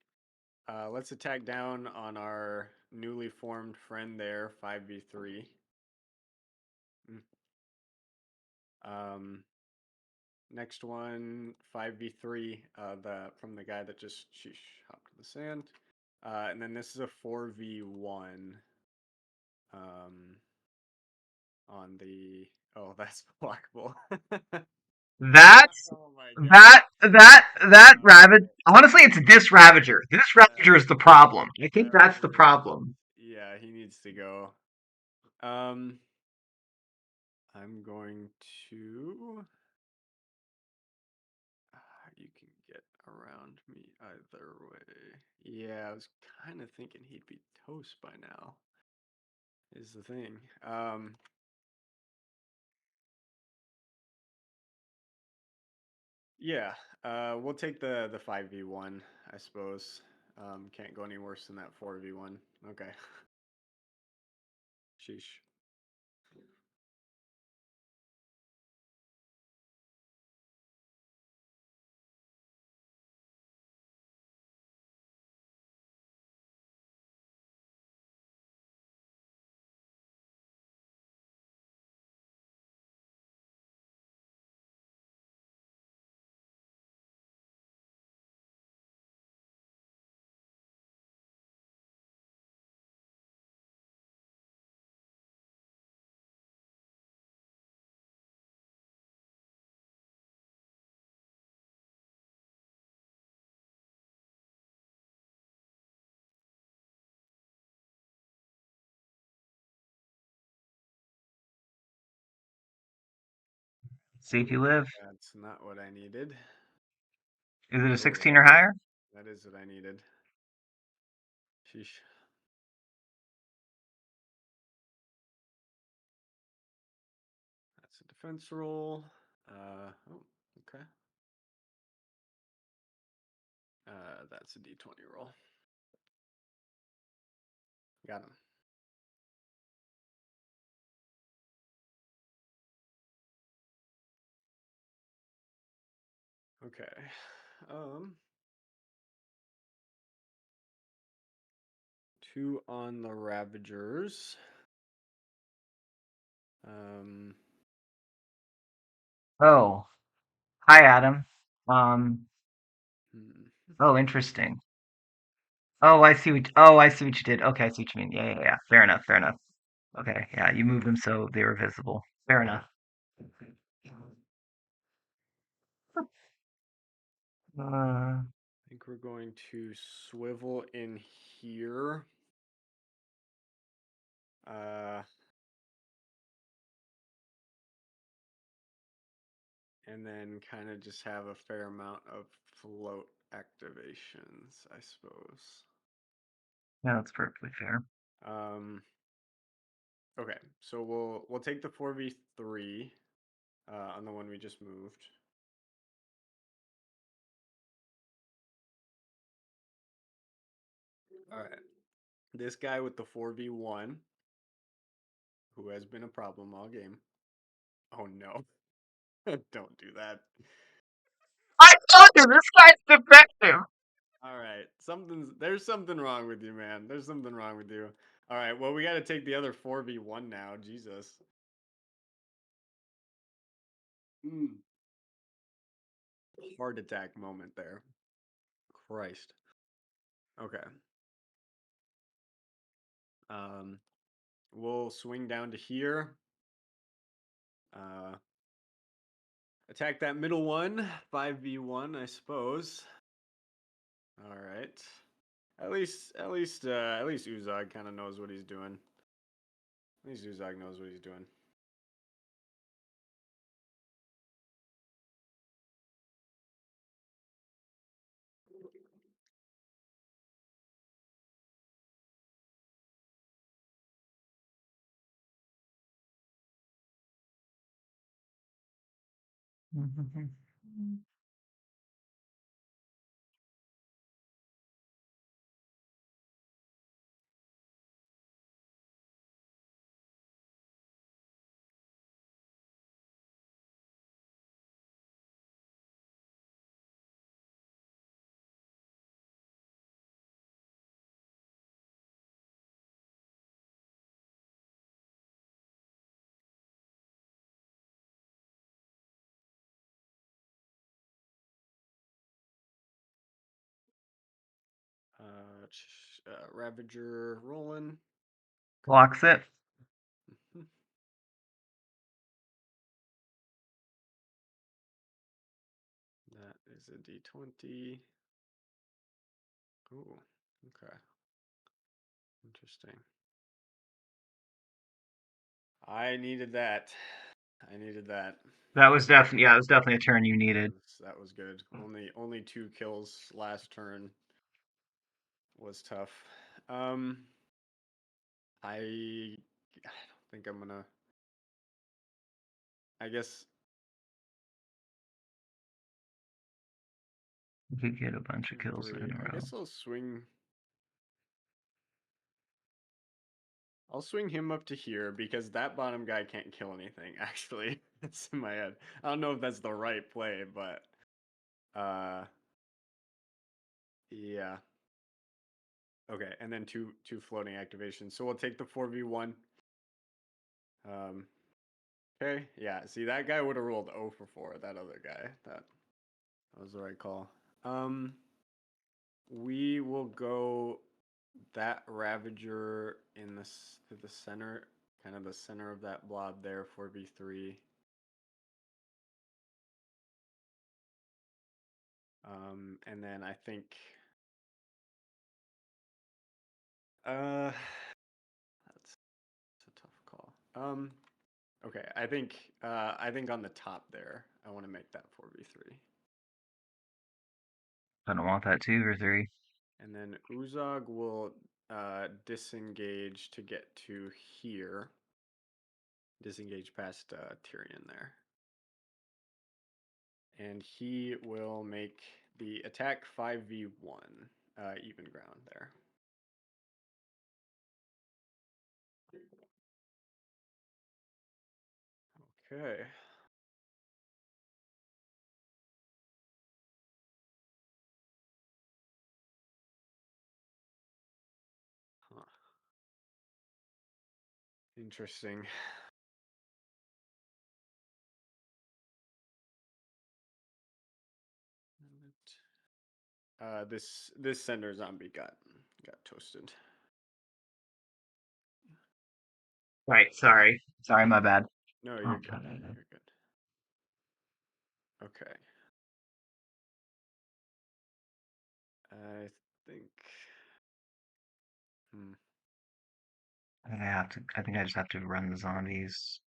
Let's attack down on our newly formed friend there, 5v3. Um, next one, 5v3, from the guy that just hopped in the sand. And then this is a 4v1 um, on the. Oh, that's blockable. That's Oh my that Ravage. god. Honestly, it's this Ravager. This Ravager is the problem. I think That that's the is, problem. yeah, he needs to go. Um, I'm going to. You can get around me either way. Yeah, I was kind of thinking he'd be toast by now. Is the thing. Yeah. We'll take the 5v1, I suppose. Can't go any worse than that 4v1. Okay. Sheesh. See if you live. That's not what I needed. Is it a 16 or higher? That is what I needed. Sheesh. That's a defense roll. Oh, okay. That's a d20 roll. Got him. Okay. Um, two on the Ravagers. Um, Oh, hi, Adam. Um. hmm. Oh, interesting. Oh, I see what. Oh, I see what you did. Okay, I see what you mean. Yeah, yeah, yeah. Fair enough. Fair enough. Okay, yeah, you moved them so they were visible. Fair enough. Uh, I think we're going to swivel in here. Uh, and then kind of just have a fair amount of float activations, I suppose. yeah, that's perfectly fair. Um, okay, so we'll take the 4v3 on the one we just moved. All right. This guy with the 4v1, who has been a problem all game. Oh no. Don't do that. I told you this guy's defective. All right. There's something wrong with you, man. There's something wrong with you. All right. Well, we got to take the other 4v1 now. Jesus. Mm. Heart attack moment there. Christ. Okay. Um, we'll swing down to here. Uh, attack that middle one. 5v1, I suppose. All right. At least Uzog kind of knows what he's doing. At least Uzog knows what he's doing. Ravager rolling. Blocks it. That is a d20. Ooh, okay. Interesting. I needed that. I needed that. That was definitely, yeah, it was definitely a turn you needed. That was good. Only 2 kills last turn was tough. I don't think I'm gonna. I guess You could get a bunch of turn kills in three. a I row. guess I'll swing. I'll swing him up to here because that bottom guy can't kill anything. Actually, it's in my head. I don't know if that's the right play, but yeah. Okay, and then two floating activations. So we'll take the 4v1. Um, okay, yeah. See, that guy would have rolled 0 for 4. That other guy. That was the right call. We will go that Ravager in the center, kind of the center of that blob there, 4v3. And then I think uh that's a tough call. Okay, I think on the top there, I want to make that 4v3. I don't want that 2 or 3. And then Uzog will disengage to get to here. Disengage past Tyrion there. And he will make the attack 5v1, even ground there. Okay. Huh. Interesting. This sender zombie got toasted. Right, sorry. Sorry, my bad. No, Oh, you're good. You're good. Okay. I think. Hmm. I think I just have to run the zombies.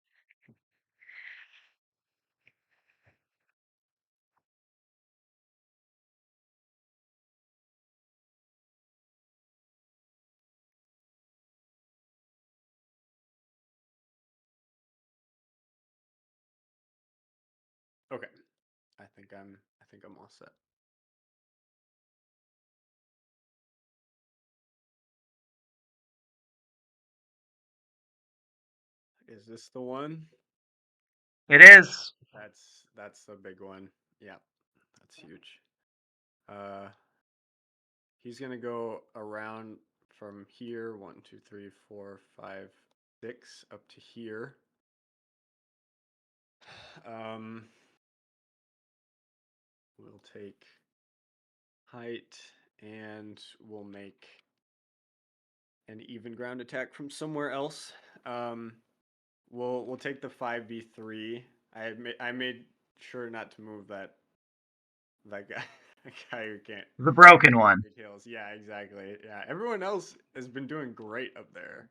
Okay. I think I'm all set. Is this the one? It is. That's a big one. Yeah, that's huge. Uh, he's gonna go around from here, 1, 2, 3, 4, 5, 6, up to here. Um, we'll take height and we'll make an even ground attack from somewhere else. Um, we'll take the 5v3. I made sure not to move that guy that guy who can't The broken one. details. Yeah, exactly. Yeah, everyone else has been doing great up there.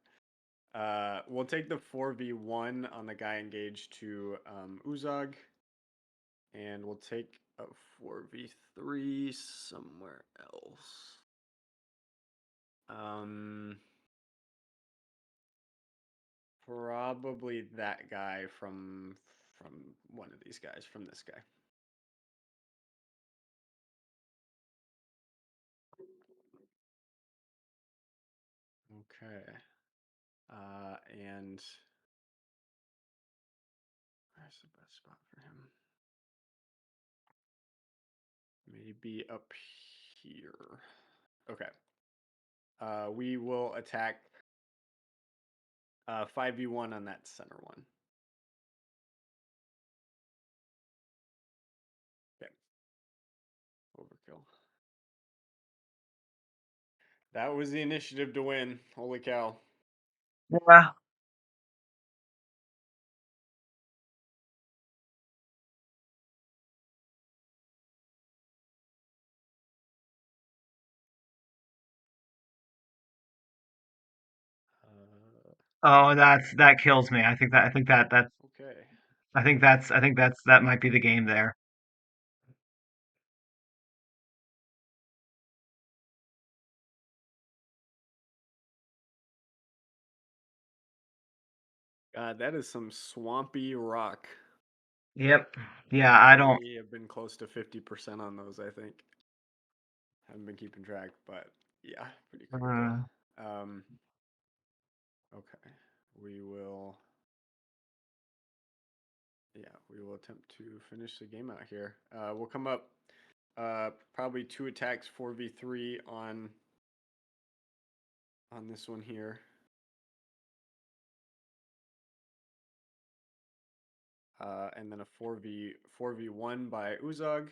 We'll take the 4v1 on the guy engaged to Uzog, and we'll take a 4v3 somewhere else. Um, Probably that guy from one of these guys, from this guy. Okay. And where's the best spot for him? Maybe up here. Okay. We will attack 5v1 on that center one. Okay. Overkill. That was the initiative to win. Holy cow. Yeah. Uh, Oh, that kills me. okay. I think that might be the game there. God, that is some swampy rock. Yep. Yeah, I don't. I have been close to 50% on those, I think. Haven't been keeping track, but yeah, pretty critical. Uh, Um, okay. We will, yeah, we will attempt to finish the game out here. We'll come up probably two attacks, 4v3 on this one here. And then a 4v1 by Uzog.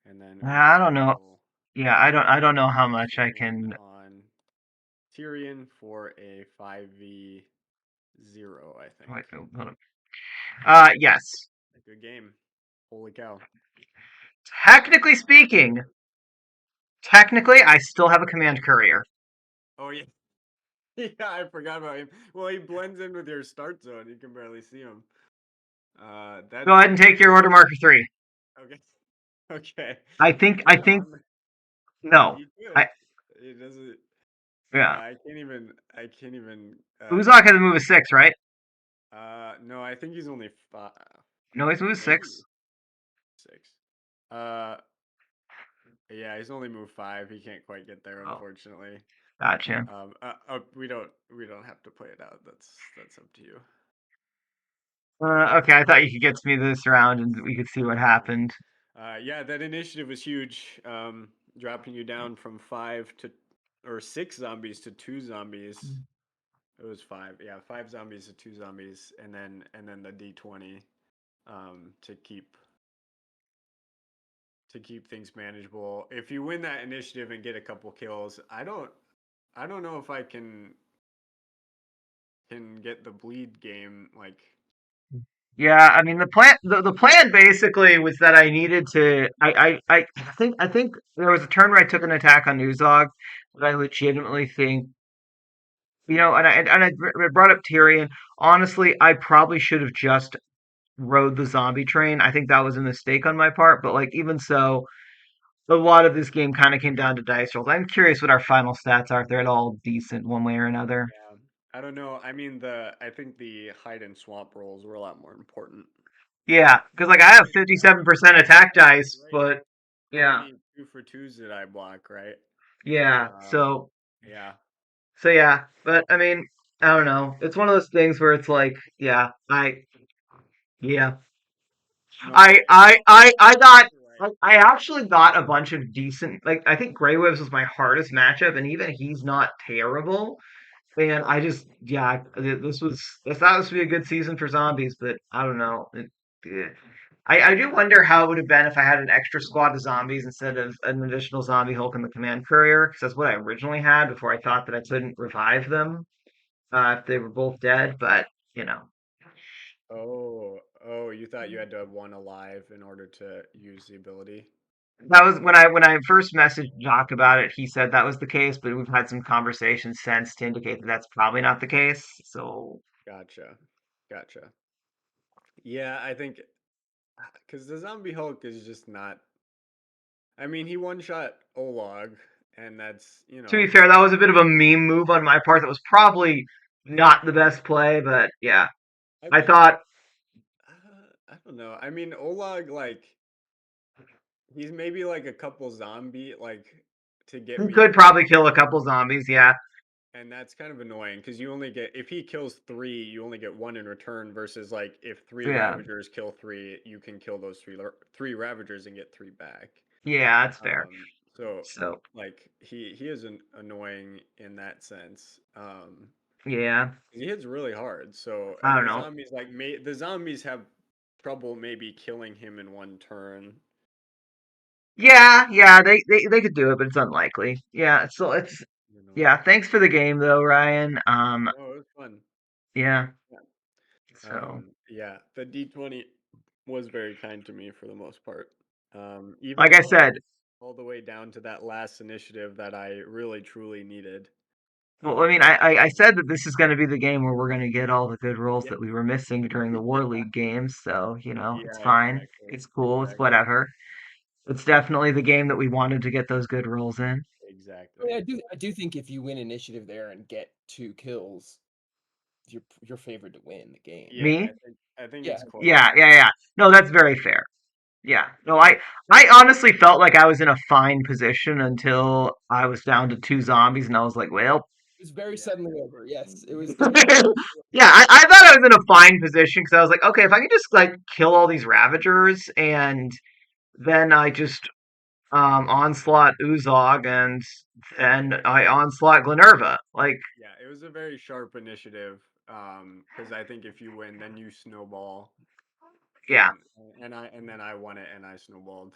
And then I Uzog don't know. will Yeah, I don't know how much I swoop in can. on Tyrion for a 5v0, I think. Wait, hold on. Yes. A good game. Holy cow. Technically Uh, speaking, technically, I still have a command courier. oh, yeah. Yeah, I forgot about him. Well, he blends in with your start zone. You can barely see him. Go That's ahead and take your order marker 3. okay. Okay. I Yeah, think no. he could. I It doesn't. Yeah. I can't even. I can't even Uzak has tell a move of you. 6, right? No, I think he's only five. No, he's move of Maybe 6. six. Uh, yeah, he's only moved five. He can't quite get there, Oh, unfortunately. gotcha. We don't have to play it out. That's up to you. Okay, I thought you could get to me this round and we could see what happened. Yeah, that initiative was huge. Dropping you down from five to or six zombies to two zombies. It was five. Yeah, five zombies to two zombies, and then the D20 to keep things manageable. If you win that initiative and get a couple kills, I don't know if I can get the bleed game like. Yeah, I mean the plan basically was that I needed to I think there was a turn where I took an attack on Uzog, but I legitimately think I brought up Tyrion. Honestly, I probably should have just rode the zombie train. I think that was a mistake on my part, but like even so, a lot of this game kind of came down to dice rolls. I'm curious what our final stats are if they're at all decent one way or another. Yeah, I don't know. I mean, I think the hide and swamp rolls were a lot more important. Yeah, because like I How have many how many 57% attack dice, right? but How yeah, many two for twos did I block, right? yeah. Um, So yeah. yeah, but I mean, I don't know. It's one of those things where it's like, yeah, No, I got, you're right. I actually got a bunch of decent, like, I think Grey Waves was my hardest matchup, and even he's not terrible. And I just, yeah, this thought this would be a good season for zombies, but I don't know. I do wonder how it would have been if I had an extra squad of zombies instead of an additional zombie Hulk in the command courier, because that's what I originally had before I thought that I couldn't revive them if they were both dead. But you know, Oh, you thought you had to have one alive in order to use the ability? that was when I first messaged Jock about it. He said that was the case, but we've had some conversations since to indicate that that's probably not the case. So Gotcha. Gotcha. Yeah, I think because the zombie Hulk is just not. I mean, he one shot Olag, and that's, to be fair, that was a bit of a meme move on my part. That was probably not the best play, but yeah, I I mean, thought I don't know. I mean, Olag, like, he's maybe like a couple zombie, like, to get he me could one, probably kill a couple zombies. Yeah, and that's kind of annoying because you only get, if he kills three, you only get one in return, versus, like, if three yeah, Ravagers kill three, you can kill those three Ravagers and get three back. yeah, that's fair. Um, so, So like, he is annoying in that sense. yeah, He hits really hard. So, I and don't the know. zombies the zombies have trouble maybe killing him in one turn. Yeah, yeah, they could do it, but it's unlikely. Yeah, so it's You know. yeah. Thanks for the game though, Ryan. No, it was fun. Yeah. Yeah. So, Yeah, the D20 was very kind to me for the most part. like Even I said, all the way down to that last initiative that I really truly needed. well, I mean, I Um, said that this is going to be the game where we're going to get all the good rolls yeah, that we were missing during the War League games. So, it's yeah, fine. exactly, It's cool. It's exactly, whatever. It's definitely the game that we wanted to get those good rolls in. I mean, exactly. I do think if you win initiative there and get 2 kills, you're favored to win the game. Yeah, Me? I think Yeah, it's close. Yeah, yeah, yeah. No, that's very fair. Yeah. No, I honestly felt like I was in a fine position until I was down to two zombies, and I was like, well, it was very Yeah, suddenly over. Yes, it was yeah, I thought I was in a fine position because I was like, okay, if I can just like kill all these Ravagers, and then I just onslaught Uzog, and then I onslaught Glenerva. Like, yeah, it was a very sharp initiative. Because I think if you win, then you snowball, yeah, and and then I won it and I snowballed.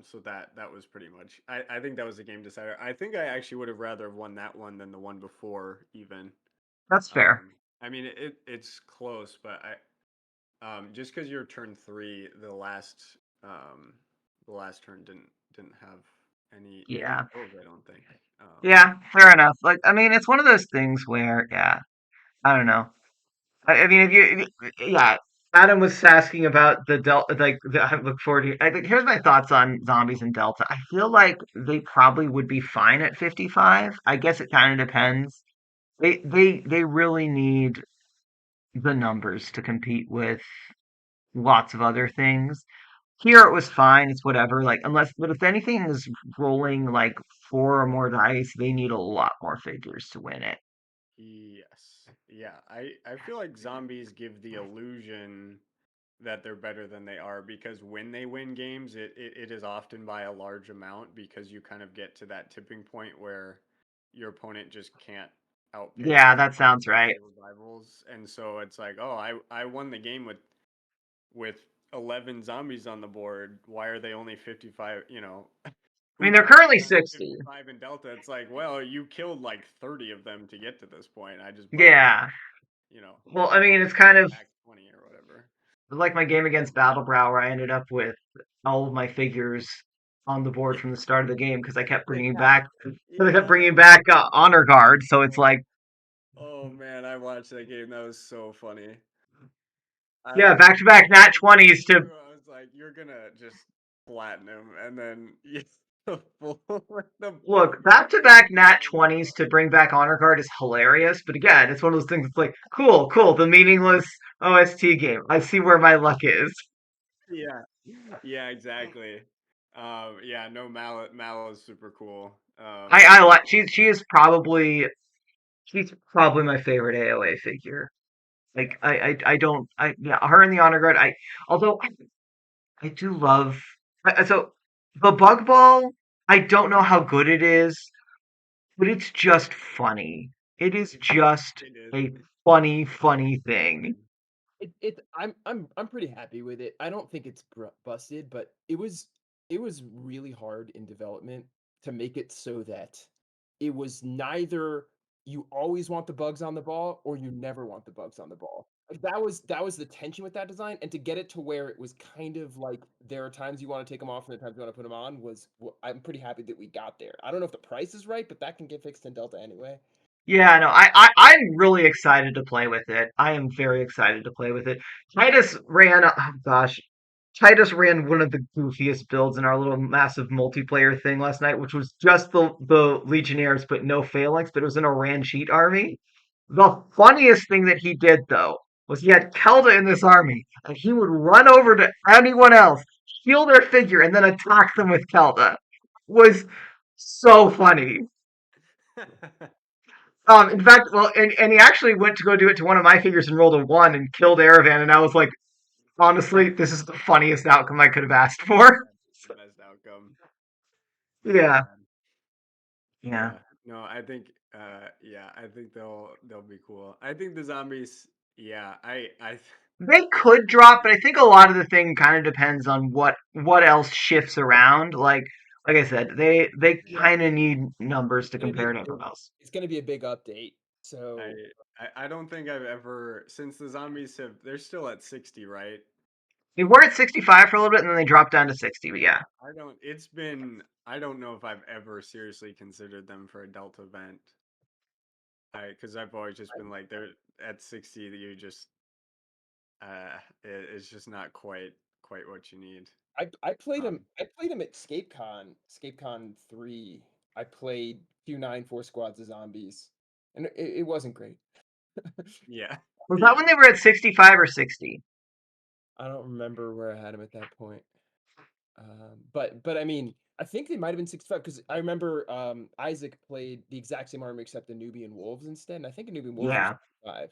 So that was pretty much. I think that was the game decider. I think I actually would have rather have won that one than the one before even. that's fair. I mean it's close, but I just because you're turn three, the last turn didn't have any Yeah, kills. I don't think. yeah, fair enough. Like, I mean, it's one of those things where, yeah, I don't know. I mean, yeah, Adam was asking about the Delta. Like, I look forward to. I think here's my thoughts on zombies and Delta. I feel like they probably would be fine at 55. I guess it kind of depends. They really need the numbers to compete with lots of other things. Here it was fine. It's whatever. Like, unless, but if anything is rolling like four or more dice, they need a lot more figures to win it. Yes. Yeah. I feel like zombies give the illusion that they're better than they are because when they win games, it is often by a large amount because you kind of get to that tipping point where your opponent just can't Yeah, outpace that sounds right. your rivals. And so it's like, oh, I won the game with 11 zombies on the board. Why are they only 55? I mean, Who they're told you currently they're only 60. 55 in Delta? It's like, well, you killed like 30 of them to get to this point. I just brought back, Yeah. you know, Well, I mean, it's I kind brought of back 20 or whatever. like my game against Battlebrow, where I ended up with all of my figures on the board from the start of the game because I kept bringing Yeah, back, I kept yeah, that bringing was back so Honor funny. Guard. So it's like, Oh man, I watched that game. That was so funny. yeah, I back to back knew nat going 20s to through, I was like, you're gonna just flatten him, and then yeah, the full the look, you back to back so nat 20s to funny. bring back Honor Guard is hilarious. But again, it's one of those things that's like, cool, cool, the meaningless OST game. I see where my luck is. Yeah, yeah, exactly. Yeah, no, Mallow is super cool. I like, she's probably my favorite AOA figure. Yeah, Like I don't yeah, her and the honor guard. Although I do love so the bug ball. I don't know how good it is, but it's just funny. It is it, just it is. a funny So thing. good. I'm pretty happy with it. I don't think it's busted, but it was really hard in development to make it so that it was neither you always want the bugs on the ball or you never want the bugs on the ball. Like that was the tension with that design, and to get it to where it was kind of like there are times you want to take them off and there are times you want to put them on I'm pretty happy that we got there. I don't know if the price is right, but that can get fixed in Delta anyway. Yeah, no, I'm really excited to play with it. I am very excited to play with it. Titus ran, oh gosh, Titus ran one of the goofiest builds in our little massive multiplayer thing last night, which was just the Legionnaires, but no phalanx, but it was in a Rancheat army. The funniest thing that he did, though, was he had Kelda in this army, and he would run over to anyone else, heal their figure, and then attack them with Kelda. Was so funny. In fact, well, and he actually went to go do it to one of my figures and rolled a one and killed Erevan, and I was like, honestly, this is the funniest outcome I could have asked for. That's the best outcome. Oh Yeah, man. yeah. Yeah. No, I think yeah, I think they'll be cool. I think the zombies, yeah, I They could drop, but I think a lot of the thing kind of depends on what else shifts around. Like I said, they Yeah, kind of need numbers to gonna be compare to everyone else. it's gonna be a big update. I, So I don't think I've ever since the zombies have they're still at 60, right? They were at 65 for a little bit, and then they dropped down to 60. But yeah, I don't. It's been. I don't know if I've ever seriously considered them for a Delta event. Because I've always just been like they're at 60. That you just it's just not quite what you need. I played him. Um, I played him at ScapeCon 3. I played Q9 4 squads of zombies, and it wasn't great. yeah, was that yeah. when they were at 65 or 60? I don't remember where I had him at that point. But I mean, I think they might have been 65 because I remember Isaac played the exact same army except the Nubian Wolves instead. And I think Nubian Wolves were Yeah, 65.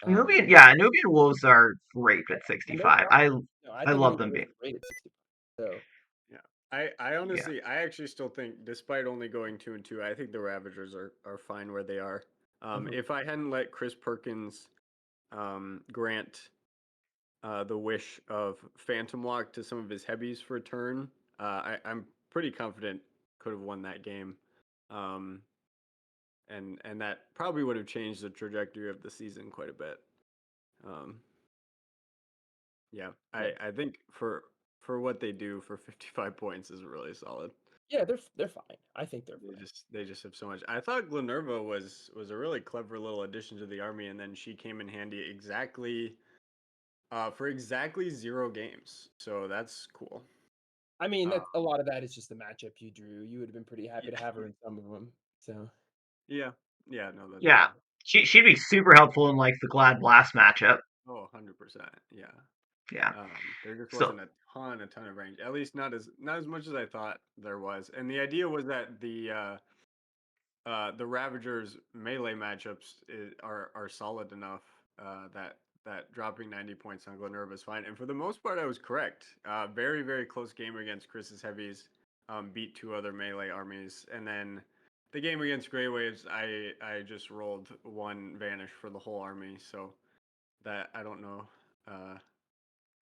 Nubian. Yeah, Nubian wolves are great at And they're 65. fine. No, I I think love Nubian them Wolves being. are great at 65. So Yeah. I Yeah. honestly, I actually still think, despite only going 2-2, I think the Ravagers are fine where they are. mhm. If I hadn't let Chris Perkins grant the wish of Phantom Lock to some of his heavies for a turn, I'm pretty confident could have won that game. Um, and that probably would have changed the trajectory of the season quite a bit. Um, yeah, Yeah, I think for what they do for 55 points is really solid. yeah, they're fine. I think they're fine. They just have so much. I thought Glenerva was a really clever little addition to the army, and then she came in handy exactly for exactly 0 games. So that's cool. I mean, Uh, that a lot of that is just the matchup you drew. You would have been pretty happy to yeah, have her in some of them. So yeah, yeah. No, that's Yeah, fair. she'd be super helpful in like the Glad Blast matchup. Oh, 100%. Yeah. Yeah. There just So wasn't a ton of range. At least not as much as I thought there was. And the idea was that the Ravagers melee matchups are solid enough that dropping 90 points on Glenerva is fine. And for the most part, I was correct. Very very close game against Chris's heavies. Beat 2 other melee armies, and then the game against Grey Waves, I just rolled 1 vanish for the whole army. So that I don't know uh,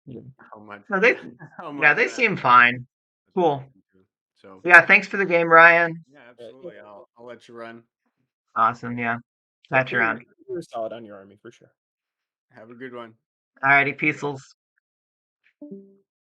yeah. how much No, they how yeah, much they that seem fine. was Cool. relating to. So Yeah, thanks for the game, Ryan. yeah, yeah, absolutely. I'll let you run. Awesome. Yeah. yeah, Catch you around. you're solid on your army for sure. Have a good one. Alrighty, peacels.